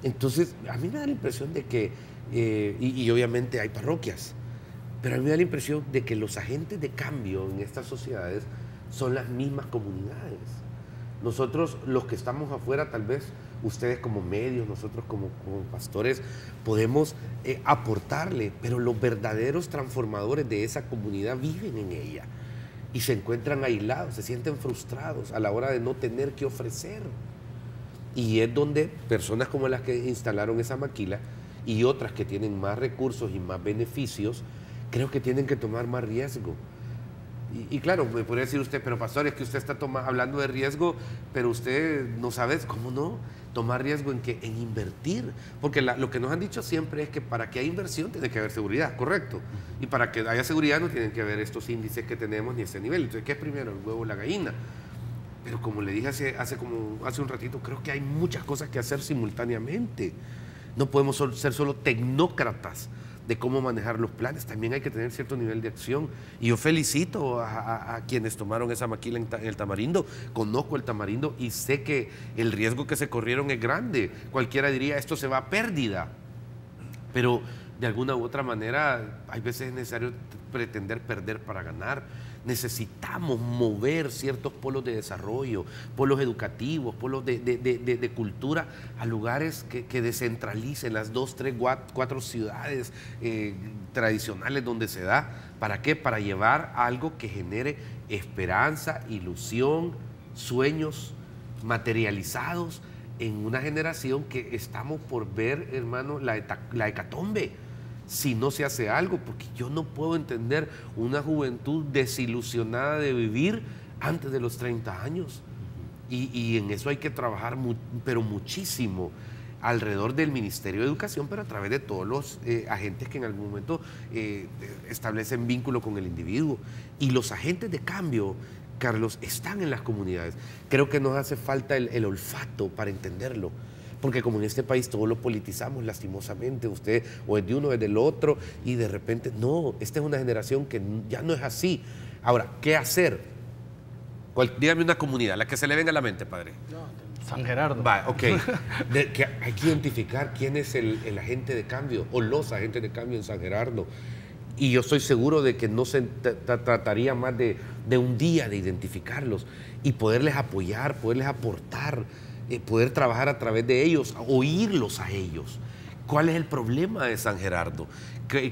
Entonces, a mí me da la impresión de que, y obviamente hay parroquias, pero a mí me da la impresión de que los agentes de cambio en estas sociedades son las mismas comunidades. Nosotros, los que estamos afuera, tal vez ustedes como medios, nosotros como pastores, podemos aportarle, pero los verdaderos transformadores de esa comunidad viven en ella y se encuentran aislados, se sienten frustrados a la hora de no tener que ofrecer. Y es donde personas como las que instalaron esa maquila y otras que tienen más recursos y más beneficios, creo que tienen que tomar más riesgo. Y claro, me podría decir usted, pero pastor, es que usted está hablando de riesgo, pero usted no sabe, ¿cómo no? Tomar riesgo en invertir. Porque lo que nos han dicho siempre es que para que haya inversión tiene que haber seguridad, ¿correcto? Y para que haya seguridad no tienen que haber estos índices que tenemos ni ese nivel. Entonces, ¿qué es primero, el huevo o la gallina? Pero como le dije hace un ratito, creo que hay muchas cosas que hacer simultáneamente. No podemos ser solo tecnócratas de cómo manejar los planes, también hay que tener cierto nivel de acción. Y yo felicito a quienes tomaron esa maquila en el Tamarindo. Conozco el Tamarindo y sé que el riesgo que se corrieron es grande. Cualquiera diría, esto se va a pérdida. Pero de alguna u otra manera, hay veces es necesario pretender perder para ganar. Necesitamos mover ciertos polos de desarrollo, polos educativos, polos de cultura a lugares que descentralicen las 2, 3, 4 ciudades tradicionales donde se da. ¿Para qué? Para llevar algo que genere esperanza, ilusión, sueños materializados en una generación que estamos por ver, hermano, la hecatombe. Si no se hace algo, porque yo no puedo entender una juventud desilusionada de vivir antes de los 30 años. Y en eso hay que trabajar, pero muchísimo, alrededor del Ministerio de Educación, pero a través de todos los agentes que en algún momento establecen vínculo con el individuo. Y los agentes de cambio, Carlos, están en las comunidades. Creo que nos hace falta el olfato para entenderlo. Porque como en este país todo lo politizamos lastimosamente, usted o es de uno o es del otro, y de repente, no, esta es una generación que ya no es así. Ahora, ¿qué hacer? Dígame una comunidad, la que se le venga a la mente, padre. San Gerardo. Va, ok. Hay que identificar quién es el agente de cambio o los agentes de cambio en San Gerardo. Y yo estoy seguro de que no se trataría más de un día de identificarlos y poderles apoyar, poderles aportar, poder trabajar a través de ellos, oírlos a ellos. ¿Cuál es el problema de San Gerardo?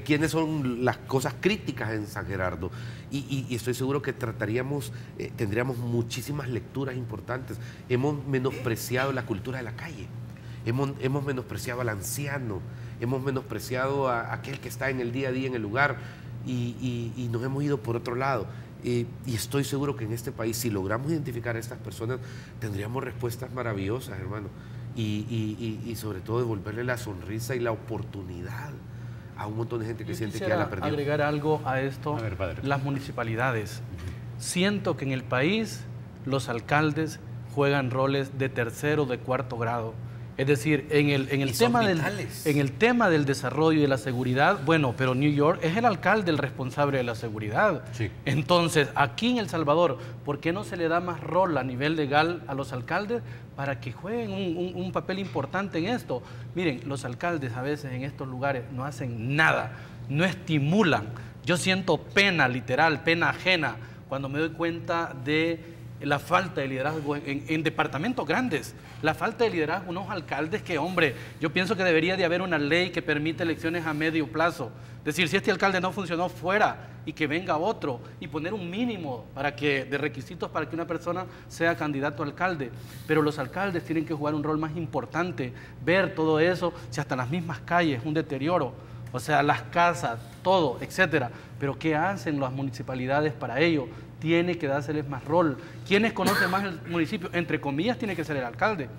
¿Quiénes son las cosas críticas en San Gerardo? Y estoy seguro que tendríamos muchísimas lecturas importantes. Hemos menospreciado la cultura de la calle, hemos menospreciado al anciano, hemos menospreciado a aquel que está en el día a día en el lugar y nos hemos ido por otro lado. Y estoy seguro que en este país, si logramos identificar a estas personas, tendríamos respuestas maravillosas, hermano. Y sobre todo devolverle la sonrisa y la oportunidad a un montón de gente que siente que ya la perdió. Agregar algo a esto. A ver, padre. Las municipalidades. Siento que en el país los alcaldes juegan roles de tercero o de cuarto grado. Es decir, en el tema del desarrollo y de la seguridad, bueno, pero New York es el alcalde el responsable de la seguridad. Sí. Entonces, aquí en El Salvador, ¿por qué no se le da más rol a nivel legal a los alcaldes para que jueguen un papel importante en esto? Miren, los alcaldes a veces en estos lugares no hacen nada, no estimulan. Yo siento pena, literal, pena ajena, cuando me doy cuenta de la falta de liderazgo en departamentos grandes, la falta de liderazgo, unos alcaldes que, hombre, yo pienso que debería de haber una ley que permite elecciones a medio plazo. Es decir, si este alcalde no funcionó, fuera y que venga otro y poner un mínimo de requisitos para que una persona sea candidato a alcalde. Pero los alcaldes tienen que jugar un rol más importante, ver todo eso, si hasta las mismas calles, un deterioro, o sea, las casas, todo, etcétera. Pero ¿qué hacen las municipalidades para ello? Tiene que dárseles más rol. ¿Quiénes conocen más el municipio? Entre comillas, tiene que ser el alcalde.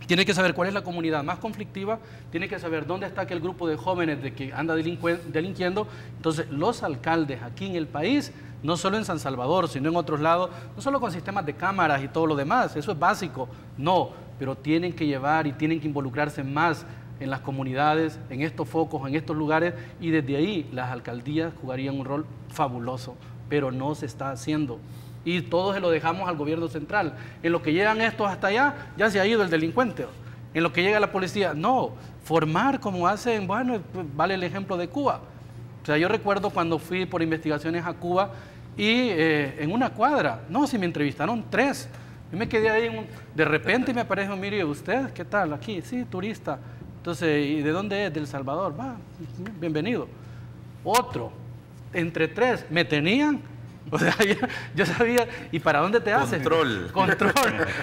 Tiene que saber cuál es la comunidad más conflictiva, tiene que saber dónde está aquel grupo de jóvenes de que anda delinquiendo. Entonces, los alcaldes aquí en el país, no solo en San Salvador, sino en otros lados, no solo con sistemas de cámaras y todo lo demás, eso es básico, no, pero tienen que llevar y tienen que involucrarse más en las comunidades, en estos focos, en estos lugares, y desde ahí las alcaldías jugarían un rol fabuloso, pero no se está haciendo. Y todo se lo dejamos al gobierno central. En lo que llegan estos hasta allá, ya se ha ido el delincuente. En lo que llega la policía, no. Formar como hacen, bueno, vale el ejemplo de Cuba. O sea, yo recuerdo cuando fui por investigaciones a Cuba y en una cuadra, no, si me entrevistaron 3. Yo me quedé ahí, de repente me aparece, mire, ¿usted qué tal? Aquí, sí, turista. Entonces, ¿y de dónde es? De El Salvador. Va, bienvenido. Otro, entre 3, me tenían. O sea, yo sabía, ¿y para dónde te hacen? Control.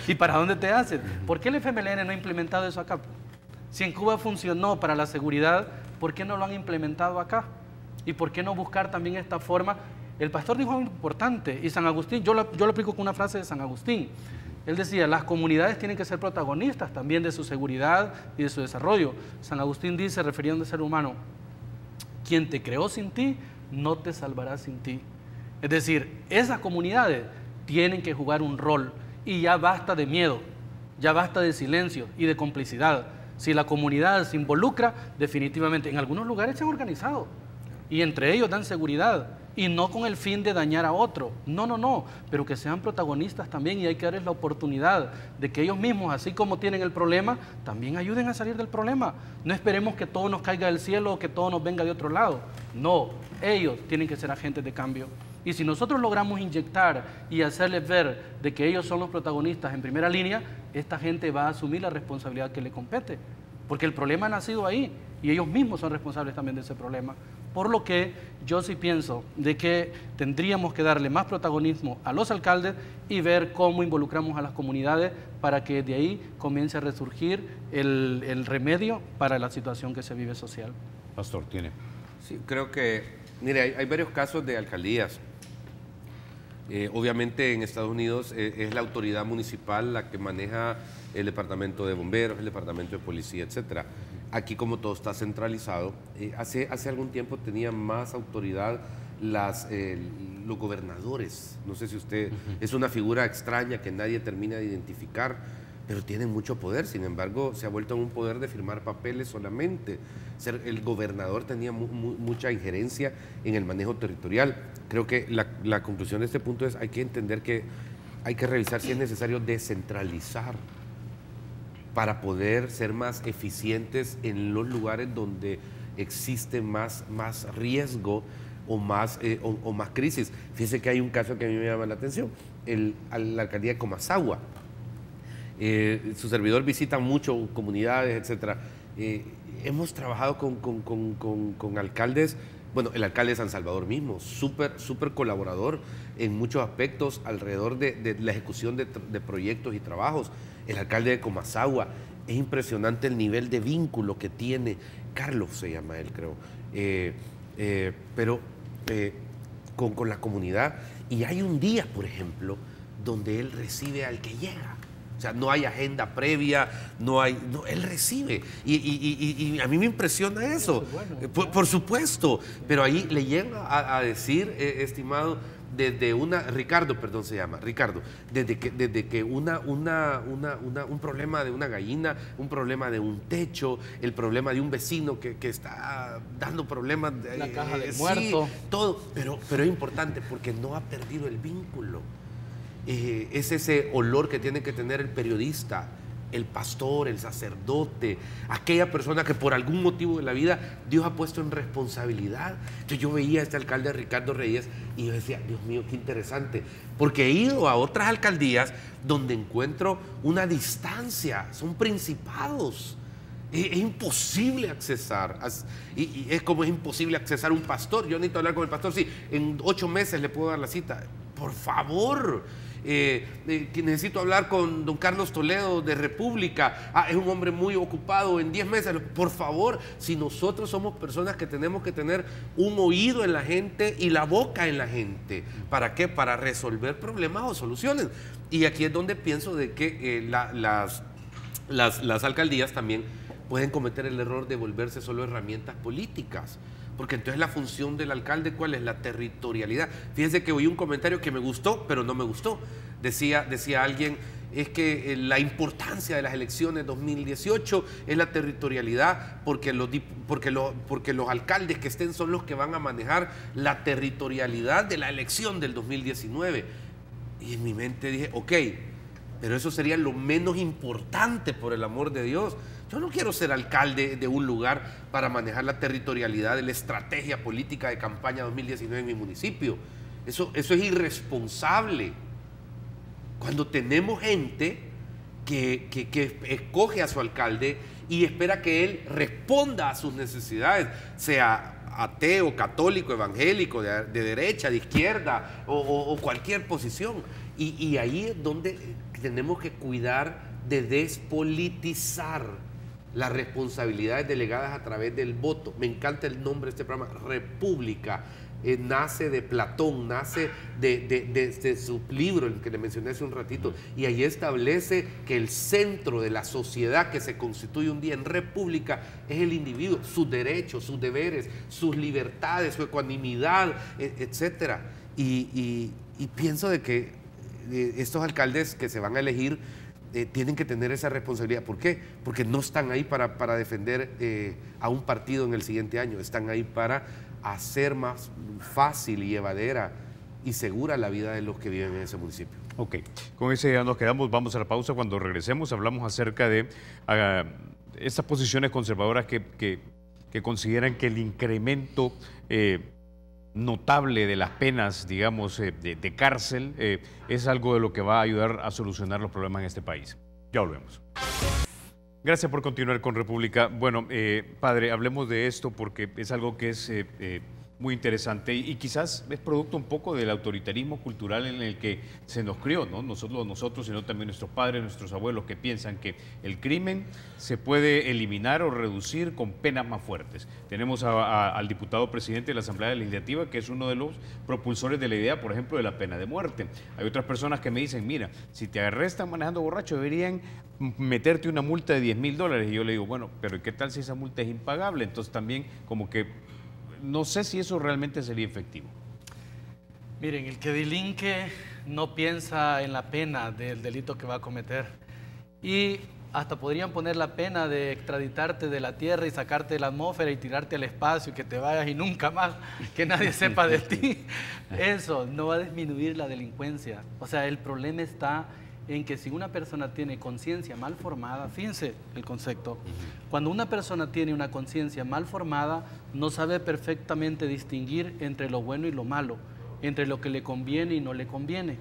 ¿Y para dónde te hacen? ¿Por qué el FMLN no ha implementado eso acá? Si en Cuba funcionó para la seguridad, ¿por qué no lo han implementado acá? ¿Y por qué no buscar también esta forma? El pastor dijo algo importante, y San Agustín, yo lo aplico con una frase de San Agustín. Él decía, las comunidades tienen que ser protagonistas también de su seguridad y de su desarrollo. San Agustín dice, refiriéndose al ser humano, quien te creó sin ti, no te salvará sin ti. Es decir, esas comunidades tienen que jugar un rol y ya basta de miedo, ya basta de silencio y de complicidad. Si la comunidad se involucra, definitivamente, en algunos lugares se han organizado y entre ellos dan seguridad y no con el fin de dañar a otro. No, pero que sean protagonistas también y hay que darles la oportunidad de que ellos mismos, así como tienen el problema, también ayuden a salir del problema. No esperemos que todo nos caiga del cielo o que todo nos venga de otro lado. No, ellos tienen que ser agentes de cambio. Y si nosotros logramos inyectar y hacerles ver de que ellos son los protagonistas en primera línea, esta gente va a asumir la responsabilidad que le compete. Porque el problema ha nacido ahí y ellos mismos son responsables también de ese problema. Por lo que yo sí pienso de que tendríamos que darle más protagonismo a los alcaldes y ver cómo involucramos a las comunidades para que de ahí comience a resurgir el remedio para la situación que se vive social. Pastor, tiene. Sí, creo que, mire, hay varios casos de alcaldías. Obviamente en Estados Unidos es la autoridad municipal la que maneja el departamento de bomberos, el departamento de policía, etcétera. Aquí, como todo está centralizado, hace algún tiempo tenían más autoridad los gobernadores. No sé si usted es una figura extraña que nadie termina de identificar, pero tienen mucho poder. Sin embargo, se ha vuelto un poder de firmar papeles solamente. El gobernador tenía mucha injerencia en el manejo territorial. Creo que la conclusión de este punto es hay que entender que hay que revisar si es necesario descentralizar para poder ser más eficientes en los lugares donde existe más riesgo o más crisis. Fíjense que hay un caso que a mí me llama la atención, la alcaldía de Comasagua. Su servidor visita mucho comunidades, etcétera. Hemos trabajado con alcaldes, bueno, el alcalde de San Salvador mismo, súper colaborador en muchos aspectos alrededor de la ejecución de proyectos y trabajos. El alcalde de Comasagua, es impresionante el nivel de vínculo que tiene. Carlos se llama él, creo. Pero con la comunidad. Y hay un día, por ejemplo, donde él recibe al que llega. O sea, no hay agenda previa, él recibe. Y a mí me impresiona eso. Por supuesto. Pero ahí le llega a decir, estimado, Ricardo, perdón, se llama, Ricardo, desde que un problema de una gallina, un problema de un techo, el problema de un vecino que está dando problemas. La caja del muerto. Todo, pero es importante porque no ha perdido el vínculo. Es ese olor que tiene que tener el periodista, el pastor, el sacerdote, aquella persona que por algún motivo de la vida Dios ha puesto en responsabilidad. Entonces yo veía a este alcalde Ricardo Reyes y yo decía, Dios mío, qué interesante, porque he ido a otras alcaldías donde encuentro una distancia, son principados. Es imposible accesar, y es como es imposible accesar un pastor. Yo necesito hablar con el pastor, sí, en 8 meses le puedo dar la cita. Por favor, necesito hablar con don Carlos Toledo de República. Es un hombre muy ocupado, en 10 meses. Por favor, si nosotros somos personas que tenemos que tener un oído en la gente y la boca en la gente. ¿Para qué? Para resolver problemas o soluciones. Y aquí es donde pienso de que las alcaldías también pueden cometer el error de volverse solo herramientas políticas. Porque entonces la función del alcalde, ¿cuál es? La territorialidad. Fíjense que oí un comentario que me gustó, pero no me gustó. Decía alguien, es que la importancia de las elecciones 2018 es la territorialidad, porque los alcaldes que estén son los que van a manejar la territorialidad de la elección del 2019. Y en mi mente dije, ok, pero eso sería lo menos importante, por el amor de Dios. Yo no quiero ser alcalde de un lugar para manejar la territorialidad de la estrategia política de campaña 2019 en mi municipio. Eso es irresponsable. Cuando tenemos gente que escoge a su alcalde y espera que él responda a sus necesidades, sea ateo, católico, evangélico, de derecha, de izquierda o cualquier posición. Y ahí es donde tenemos que cuidar de despolitizar las responsabilidades delegadas a través del voto. Me encanta el nombre de este programa, República. Nace de Platón, nace de su libro, el que le mencioné hace un ratito, y ahí establece que el centro de la sociedad que se constituye un día en república es el individuo, sus derechos, sus deberes, sus libertades, su ecuanimidad, etc. Y pienso de que estos alcaldes que se van a elegir tienen que tener esa responsabilidad. ¿Por qué? Porque no están ahí para defender a un partido en el siguiente año, están ahí para hacer más fácil y llevadera y segura la vida de los que viven en ese municipio. Ok, con ese ya nos quedamos, vamos a la pausa. Cuando regresemos hablamos acerca de estas posiciones conservadoras que consideran que el incremento notable de las penas, digamos, de cárcel, es algo de lo que va a ayudar a solucionar los problemas en este país. Ya volvemos. Gracias por continuar con República. Bueno, padre, hablemos de esto porque es algo que es muy interesante y quizás es producto un poco del autoritarismo cultural en el que se nos crió, ¿no? No solo nosotros, sino también nuestros padres, nuestros abuelos, que piensan que el crimen se puede eliminar o reducir con penas más fuertes. Tenemos al diputado presidente de la Asamblea Legislativa, que es uno de los propulsores de la idea, por ejemplo, de la pena de muerte. Hay otras personas que me dicen, mira, si te arrestan manejando borracho, deberían meterte una multa de $10,000. Y yo le digo, bueno, pero ¿qué tal si esa multa es impagable? Entonces también como que no sé si eso realmente sería efectivo. Miren, el que delinque no piensa en la pena del delito que va a cometer. Y hasta podrían poner la pena de extraditarte de la tierra y sacarte de la atmósfera y tirarte al espacio y que te vayas y nunca más que nadie sepa de ti. Eso no va a disminuir la delincuencia. O sea, el problema está en que si una persona tiene conciencia mal formada, fíjense el concepto, cuando una persona tiene una conciencia mal formada, no sabe perfectamente distinguir entre lo bueno y lo malo, entre lo que le conviene y no le conviene.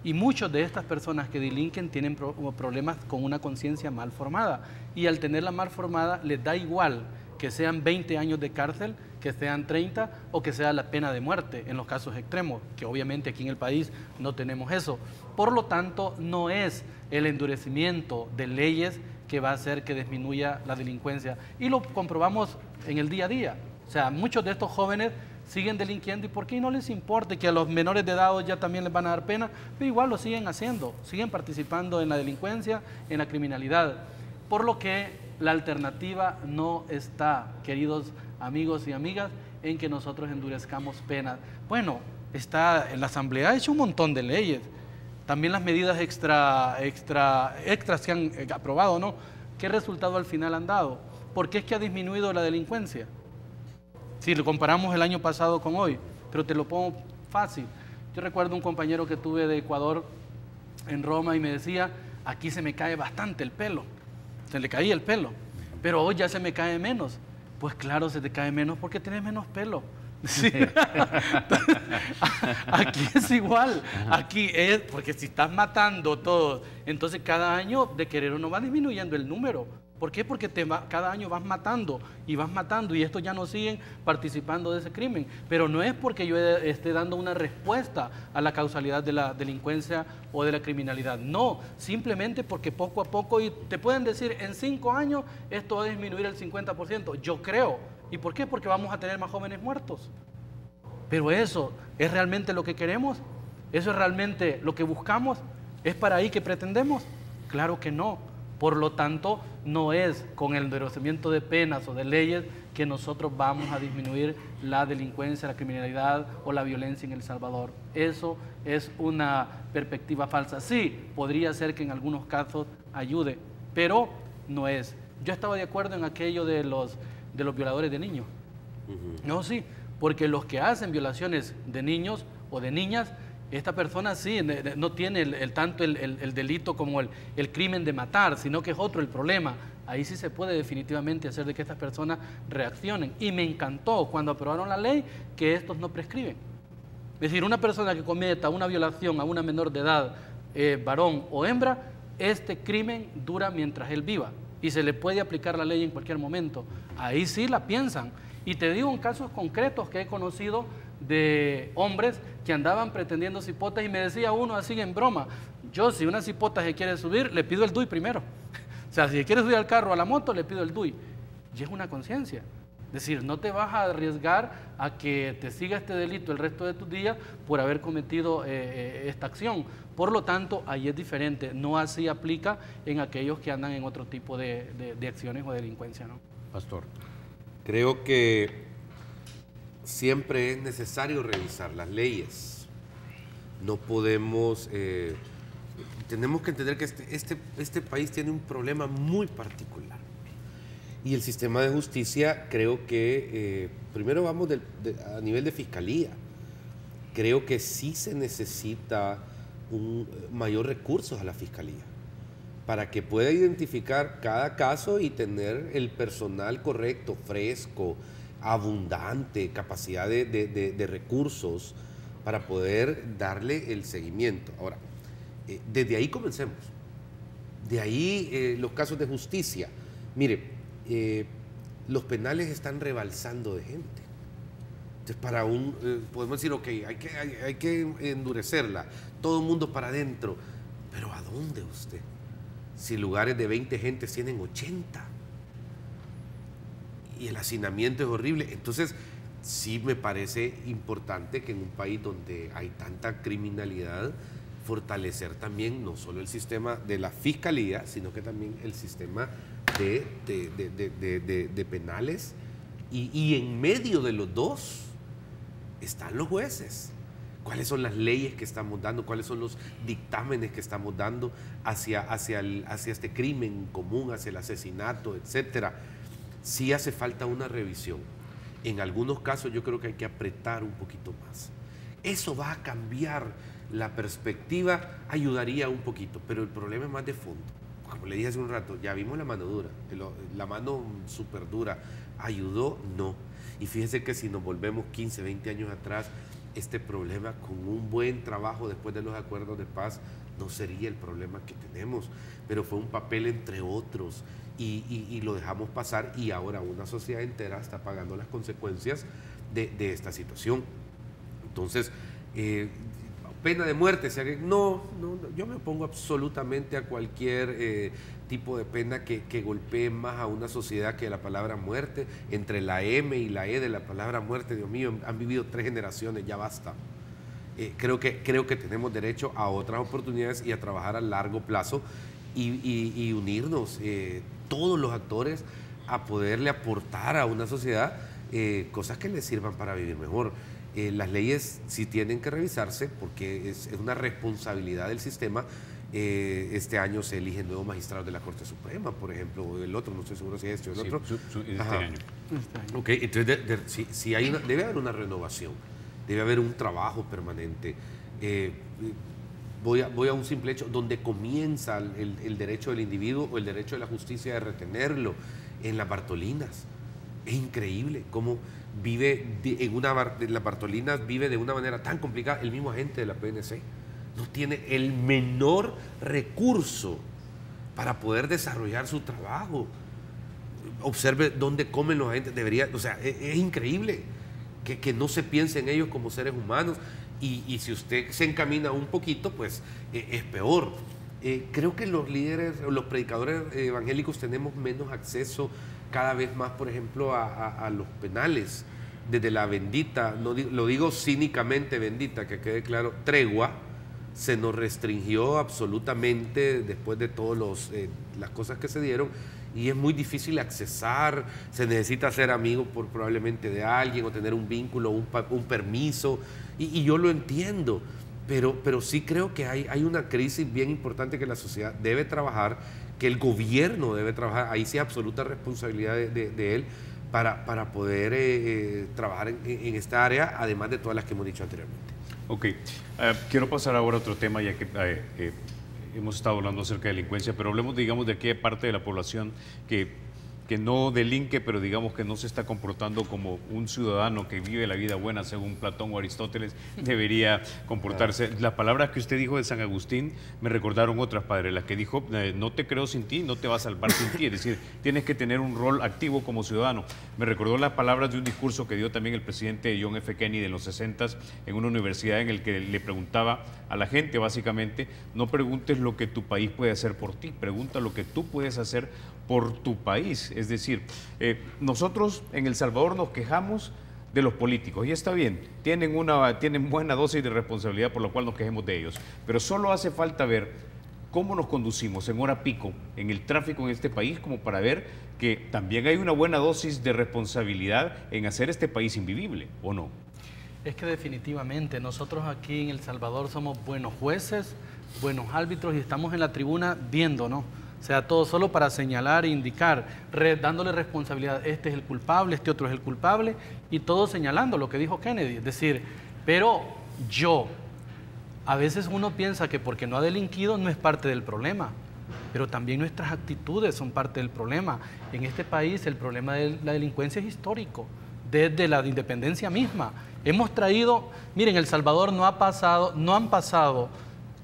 Y muchas de estas personas que delinquen tienen problemas con una conciencia mal formada. Y al tenerla mal formada, les da igual que sean 20 años de cárcel, que sean 30 o que sea la pena de muerte en los casos extremos, que obviamente aquí en el país no tenemos eso. Por lo tanto, no es el endurecimiento de leyes que va a hacer que disminuya la delincuencia. Y lo comprobamos en el día a día. O sea, muchos de estos jóvenes siguen delinquiendo y ¿por qué no les importa que a los menores de edad ya también les van a dar pena? Pero igual lo siguen haciendo, siguen participando en la delincuencia, en la criminalidad. Por lo que la alternativa no está, queridos amigos y amigas, en que nosotros endurezcamos penas. Bueno, en la Asamblea ha hecho un montón de leyes. También las medidas extras que han aprobado, ¿no? ¿Qué resultado al final han dado? ¿Por qué es que ha disminuido la delincuencia? Si lo comparamos el año pasado con hoy, pero te lo pongo fácil. Yo recuerdo un compañero que tuve de Ecuador en Roma y me decía, aquí se me cae bastante el pelo. Se le caía el pelo, pero hoy ya se me cae menos. Pues claro, se te cae menos porque tienes menos pelo. Sí. Aquí es igual, aquí es, porque si estás matando todo, entonces cada año de querer o no va disminuyendo el número. ¿Por qué? Porque cada año vas matando y estos ya no siguen participando de ese crimen. Pero no es porque yo esté dando una respuesta a la causalidad de la delincuencia o de la criminalidad. No, simplemente porque poco a poco, y te pueden decir en 5 años esto va a disminuir el 50%. Yo creo. ¿Y por qué? Porque vamos a tener más jóvenes muertos. Pero eso es realmente lo que queremos. ¿Eso es realmente lo que buscamos? ¿Es para ahí que pretendemos? Claro que no. Por lo tanto, no es con el endurecimiento de penas o de leyes que nosotros vamos a disminuir la delincuencia, la criminalidad o la violencia en El Salvador. Eso es una perspectiva falsa. Sí, podría ser que en algunos casos ayude, pero no es. Yo estaba de acuerdo en aquello de los violadores de niños. No, sí, porque los que hacen violaciones de niños o de niñas, esta persona sí, no tiene tanto el delito como el crimen de matar, sino que es otro el problema. Ahí sí se puede definitivamente hacer de que estas personas reaccionen. Y me encantó cuando aprobaron la ley que estos no prescriben. Es decir, una persona que cometa una violación a una menor de edad, varón o hembra, este crimen dura mientras él viva y se le puede aplicar la ley en cualquier momento. Ahí sí la piensan. Y te digo en casos concretos que he conocido de hombres que andaban pretendiendo cipotas y me decía uno así en broma, yo si una cipota se quiere subir, le pido el DUI primero. O sea, si quiere subir al carro o a la moto, le pido el DUI. Y es una conciencia. Es decir, no te vas a arriesgar a que te siga este delito el resto de tus días por haber cometido esta acción. Por lo tanto, ahí es diferente. No así aplica en aquellos que andan en otro tipo de acciones o de delincuencia, ¿no? Pastor. Creo que siempre es necesario revisar las leyes. No podemos... tenemos que entender que este país tiene un problema muy particular. Y el sistema de justicia, creo que... primero vamos a nivel de fiscalía. Creo que sí se necesita mayor recursos a la fiscalía para que pueda identificar cada caso y tener el personal correcto, fresco, abundante, capacidad de recursos para poder darle el seguimiento. Ahora, desde ahí comencemos. De ahí los casos de justicia. Mire, los penales están rebalsando de gente. Entonces, podemos decir, ok, hay que endurecerla, todo el mundo para adentro. Pero ¿a dónde usted? Si lugares de 20 gentes tienen 80 y el hacinamiento es horrible. Entonces, sí me parece importante que en un país donde hay tanta criminalidad, fortalecer también no solo el sistema de la fiscalía, sino que también el sistema de penales. Y en medio de los dos están los jueces. ¿Cuáles son las leyes que estamos dando? ¿Cuáles son los dictámenes que estamos dando hacia este crimen común, hacia el asesinato, etcétera? Sí hace falta una revisión. En algunos casos yo creo que hay que apretar un poquito más. Eso va a cambiar la perspectiva, ayudaría un poquito, pero el problema es más de fondo. Como le dije hace un rato, ya vimos la mano dura, la mano súper dura. ¿Ayudó? No. Y fíjense que si nos volvemos 15, 20 años atrás, este problema con un buen trabajo después de los acuerdos de paz no sería el problema que tenemos, pero fue un papel entre otros y lo dejamos pasar y ahora una sociedad entera está pagando las consecuencias de esta situación. Entonces, pena de muerte, no, yo me opongo absolutamente a cualquier tipo de pena que golpee más a una sociedad que la palabra muerte. Entre la M y la E de la palabra muerte, Dios mío, han vivido 3 generaciones, ya basta. Creo que tenemos derecho a otras oportunidades y a trabajar a largo plazo y unirnos todos los actores a poderle aportar a una sociedad cosas que le sirvan para vivir mejor. Las leyes sí tienen que revisarse porque es una responsabilidad del sistema. Este año se eligen nuevos magistrados de la Corte Suprema, por ejemplo, o el otro, no estoy seguro si es este o el otro. Este año. Ok, entonces sí debe haber una renovación, debe haber un trabajo permanente. Voy a un simple hecho, donde comienza el derecho del individuo o el derecho de la justicia de retenerlo, en las Bartolinas. Es increíble cómo vive las Bartolinas vive de una manera tan complicada. El mismo agente de la PNC no tiene el menor recurso para poder desarrollar su trabajo. Observe dónde comen los agentes. Es increíble que no se piense en ellos como seres humanos. Y si usted se encamina un poquito, pues es peor. Creo que los líderes, los predicadores evangélicos tenemos menos acceso cada vez más, por ejemplo, a los penales. Desde la bendita, lo digo cínicamente bendita, que quede claro, tregua, se nos restringió absolutamente después de todas las cosas que se dieron, y es muy difícil accesar. Se necesita ser amigo probablemente de alguien o tener un vínculo, un permiso, y yo lo entiendo, pero sí creo que hay una crisis bien importante que la sociedad debe trabajar, que el gobierno debe trabajar. Ahí sí, absoluta responsabilidad de él para poder trabajar en esta área, además de todas las que hemos dicho anteriormente. Ok, quiero pasar ahora a otro tema, ya que hemos estado hablando acerca de delincuencia, pero hablemos, digamos, de aquella parte de la población que no delinque, pero digamos que no se está comportando como un ciudadano que vive la vida buena, según Platón o Aristóteles debería comportarse. Las palabras que usted dijo de San Agustín me recordaron otras, padre, las que dijo, no te creo sin ti, no te va a salvar sin ti, es decir, tienes que tener un rol activo como ciudadano. Me recordó las palabras de un discurso que dio también el presidente John F. Kennedy en los 60s en una universidad, en el que le preguntaba a la gente, básicamente, no preguntes lo que tu país puede hacer por ti, pregunta lo que tú puedes hacer por tu país. Es decir, nosotros en El Salvador nos quejamos de los políticos, y está bien, tienen buena dosis de responsabilidad por lo cual nos quejemos de ellos, pero solo hace falta ver cómo nos conducimos en hora pico en el tráfico en este país como para ver que también hay una buena dosis de responsabilidad en hacer este país invivible, ¿o no? Es que definitivamente nosotros aquí en El Salvador somos buenos jueces, buenos árbitros, y estamos en la tribuna viendo, ¿no? O sea, todo solo para señalar e indicar, dándole responsabilidad, este es el culpable, este otro es el culpable, y todo señalando lo que dijo Kennedy. Es decir, pero a veces uno piensa que porque no ha delinquido no es parte del problema, pero también nuestras actitudes son parte del problema. En este país el problema de la delincuencia es histórico, desde la independencia misma. Hemos traído, miren, El Salvador no han pasado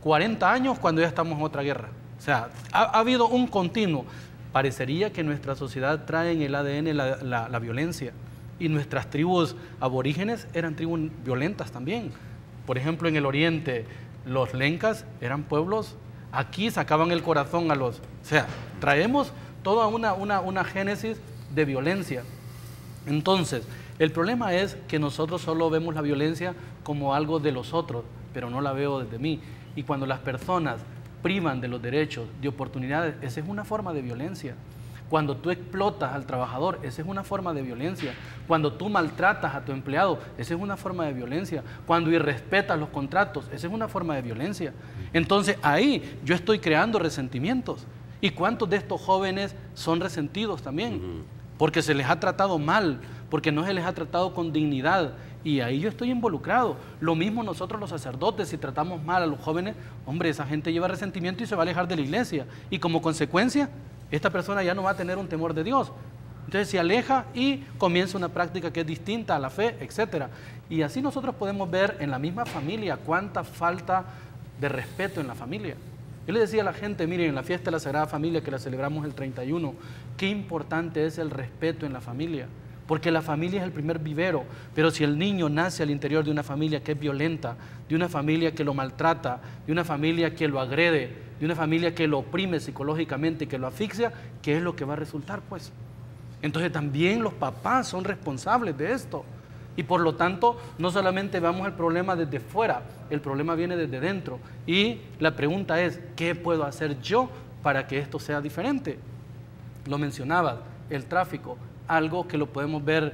40 años cuando ya estamos en otra guerra. O sea, ha habido un continuo. Parecería que nuestra sociedad trae en el ADN la violencia, y nuestras tribus aborígenes eran tribus violentas también. Por ejemplo, en el oriente, los lencas eran pueblos, aquí sacaban el corazón a los... O sea, traemos toda una génesis de violencia. Entonces, el problema es que nosotros solo vemos la violencia como algo de los otros, pero no la veo desde mí. Y cuando las personas privan de los derechos, de oportunidades, esa es una forma de violencia. Cuando tú explotas al trabajador, esa es una forma de violencia. Cuando tú maltratas a tu empleado, esa es una forma de violencia. Cuando irrespetas los contratos, esa es una forma de violencia. Entonces ahí yo estoy creando resentimientos. ¿Y cuántos de estos jóvenes son resentidos también? Porque se les ha tratado mal, porque no se les ha tratado con dignidad. Y ahí yo estoy involucrado. Lo mismo nosotros los sacerdotes, si tratamos mal a los jóvenes, hombre, esa gente lleva resentimiento y se va a alejar de la iglesia. Y como consecuencia, esta persona ya no va a tener un temor de Dios. Entonces se aleja y comienza una práctica que es distinta a la fe, etc. Y así nosotros podemos ver en la misma familia cuánta falta de respeto en la familia. Yo le decía a la gente, miren, en la fiesta de la Sagrada Familia que la celebramos el 31, qué importante es el respeto en la familia. Porque la familia es el primer vivero, pero si el niño nace al interior de una familia que es violenta, de una familia que lo maltrata, de una familia que lo agrede, de una familia que lo oprime psicológicamente, que lo asfixia, ¿qué es lo que va a resultar, pues? Entonces también los papás son responsables de esto. Y por lo tanto, no solamente vemos el problema desde fuera, el problema viene desde dentro. Y la pregunta es, ¿qué puedo hacer yo para que esto sea diferente? Lo mencionabas, el tráfico, algo que lo podemos ver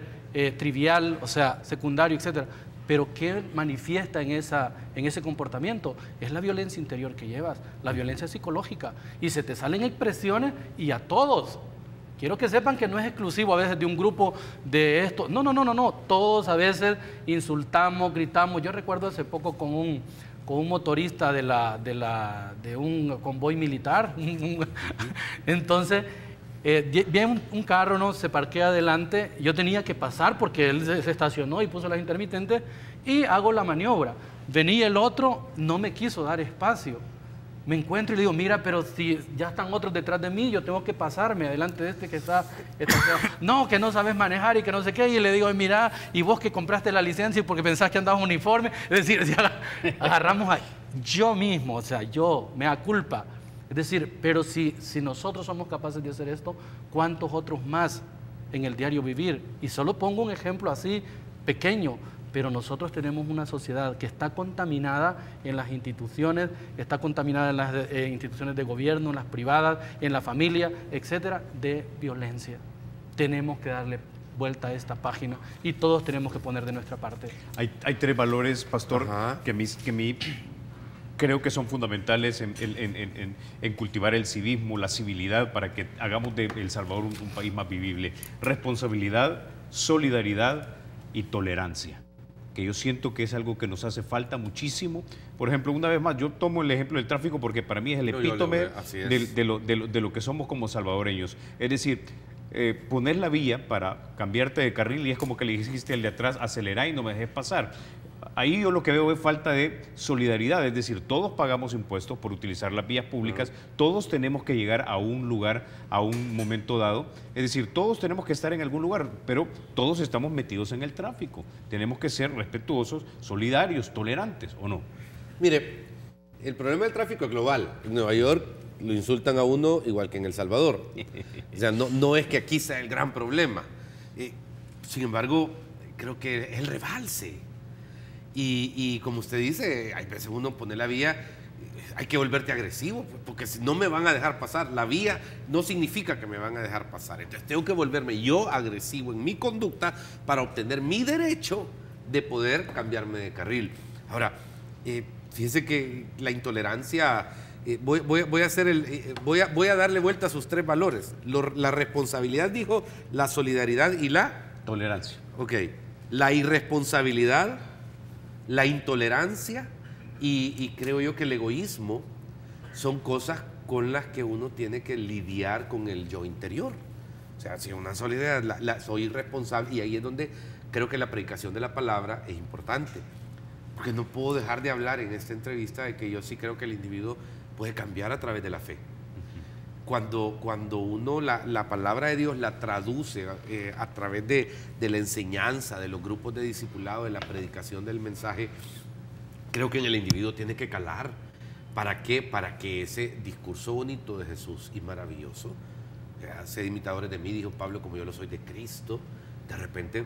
trivial, o sea, secundario, etcétera. Pero ¿qué manifiesta en ese comportamiento? Es la violencia interior que llevas, la violencia psicológica. Y se te salen expresiones y a todos. Quiero que sepan que no es exclusivo a veces de un grupo de esto. No. Todos a veces insultamos, gritamos. Yo recuerdo hace poco con un motorista de un convoy militar. Entonces, viene un carro, ¿no? Se parquea adelante. Yo tenía que pasar porque él se estacionó y puso las intermitentes y hago la maniobra. Venía el otro, no me quiso dar espacio. Me encuentro y le digo, mira, pero si ya están otros detrás de mí, yo tengo que pasarme adelante de este que está no, que no sabes manejar y que no sé qué. Y le digo, mira, y vos que compraste la licencia porque pensás que andabas uniforme. Es decir, agarramos ahí. Yo mismo, o sea, yo, me da culpa. Es decir, pero si nosotros somos capaces de hacer esto, ¿cuántos otros más en el diario vivir? Y solo pongo un ejemplo así, pequeño. Pero nosotros tenemos una sociedad que está contaminada en las instituciones, está contaminada en las instituciones de gobierno, en las privadas, en la familia, etcétera, de violencia. Tenemos que darle vuelta a esta página y todos tenemos que poner de nuestra parte. Hay tres valores, pastor, que a mí creo que son fundamentales en cultivar el civismo, la civilidad, para que hagamos de El Salvador un país más vivible. Responsabilidad, solidaridad y tolerancia, que yo siento que es algo que nos hace falta muchísimo. Por ejemplo, una vez más, yo tomo el ejemplo del tráfico porque para mí es el epítome de lo que somos como salvadoreños. Es decir, poner la vía para cambiarte de carril y es como que le dijiste al de atrás, acelera y no me dejes pasar. Ahí yo lo que veo es falta de solidaridad, es decir, todos pagamos impuestos por utilizar las vías públicas, todos tenemos que llegar a un lugar, a un momento dado, es decir, todos tenemos que estar en algún lugar, pero todos estamos metidos en el tráfico. Tenemos que ser respetuosos, solidarios, tolerantes, ¿o no? Mire, el problema del tráfico es global. En Nueva York lo insultan a uno igual que en El Salvador. O sea, no es que aquí sea el gran problema. Sin embargo, creo que es el rebalse. Y como usted dice, hay veces uno pone la vía, hay que volverte agresivo, porque si no me van a dejar pasar, la vía no significa que me van a dejar pasar. Entonces tengo que volverme yo agresivo en mi conducta para obtener mi derecho de poder cambiarme de carril. Ahora, fíjense que la intolerancia, voy a darle vuelta a sus tres valores. La responsabilidad, dijo, la solidaridad y la tolerancia. Ok, la irresponsabilidad, la intolerancia y creo yo que el egoísmo son cosas con las que uno tiene que lidiar con el yo interior. O sea, si una solidaridad, soy irresponsable, y ahí es donde creo que la predicación de la palabra es importante. Porque no puedo dejar de hablar en esta entrevista de que yo sí creo que el individuo puede cambiar a través de la fe. Cuando uno la palabra de Dios la traduce a través de la enseñanza, de los grupos de discipulado, de la predicación del mensaje, creo que en el individuo tiene que calar. ¿Para qué? Para que ese discurso bonito de Jesús y maravilloso, sed imitadores de mí, dijo Pablo, como yo lo soy de Cristo, de repente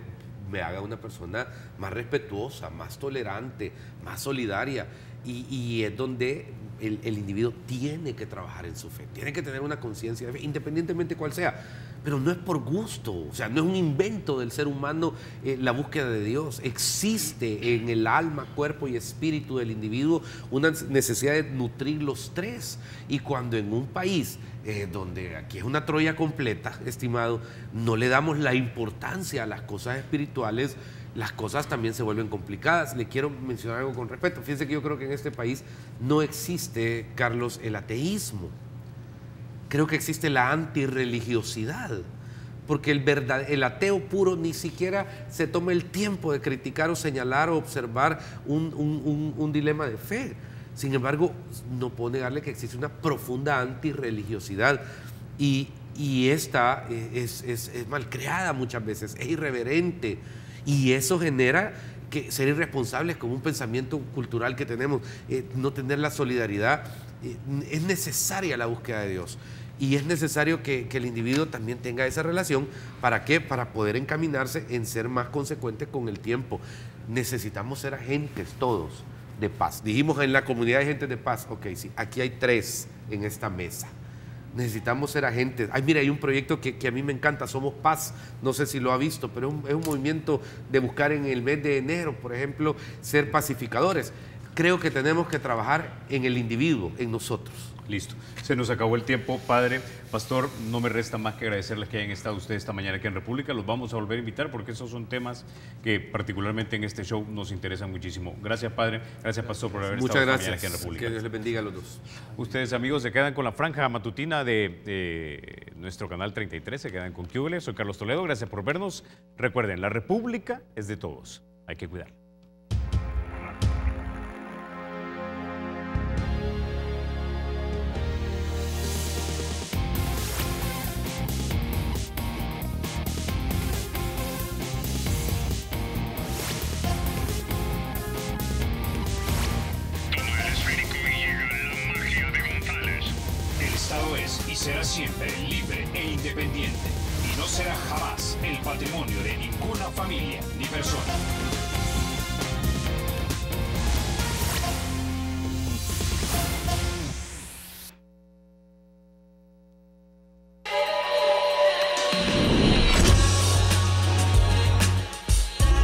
me haga una persona más respetuosa, más tolerante, más solidaria. Y es donde el individuo tiene que trabajar en su fe, tiene que tener una conciencia de fe, independientemente cuál sea. pero no es por gusto, o sea, no es un invento del ser humano la búsqueda de Dios. Existe en el alma, cuerpo y espíritu del individuo una necesidad de nutrir los tres. Y cuando en un país donde aquí es una Troya completa, estimado, no le damos la importancia a las cosas espirituales, las cosas también se vuelven complicadas. Le quiero mencionar algo con respeto. Fíjense que yo creo que en este país no existe, Carlos, el ateísmo. Creo que existe la antirreligiosidad, porque el ateo puro ni siquiera se toma el tiempo de criticar o señalar o observar un dilema de fe. Sin embargo, no puedo negarle que existe una profunda antirreligiosidad y esta es mal creada muchas veces, es irreverente, y eso genera que ser irresponsables con un pensamiento cultural que tenemos, no tener la solidaridad. Es necesaria la búsqueda de Dios. Y es necesario que el individuo también tenga esa relación. ¿Para qué? Para poder encaminarse en ser más consecuente con el tiempo. Necesitamos ser agentes todos de paz. Dijimos en la comunidad de agentes de paz. Ok, sí, aquí hay 3 en esta mesa. Necesitamos ser agentes. Ay, mira, hay un proyecto que a mí me encanta, Somos Paz. No sé si lo ha visto, pero es un movimiento de buscar en el mes de enero, por ejemplo, ser pacificadores. Creo que tenemos que trabajar en el individuo, en nosotros. Listo. Se nos acabó el tiempo, padre. Pastor, no me resta más que agradecerles que hayan estado ustedes esta mañana aquí en República. Los vamos a volver a invitar porque esos son temas que particularmente en este show nos interesan muchísimo. Gracias, padre. Gracias, pastor, por haber estado esta mañana aquí en República. Que Dios les bendiga a los dos. Ustedes, amigos, se quedan con la franja matutina de nuestro canal 33. Se quedan con QL. Soy Carlos Toledo. Gracias por vernos. Recuerden, la República es de todos. Hay que cuidarla. Será siempre libre e independiente y no será jamás el patrimonio de ninguna familia ni persona.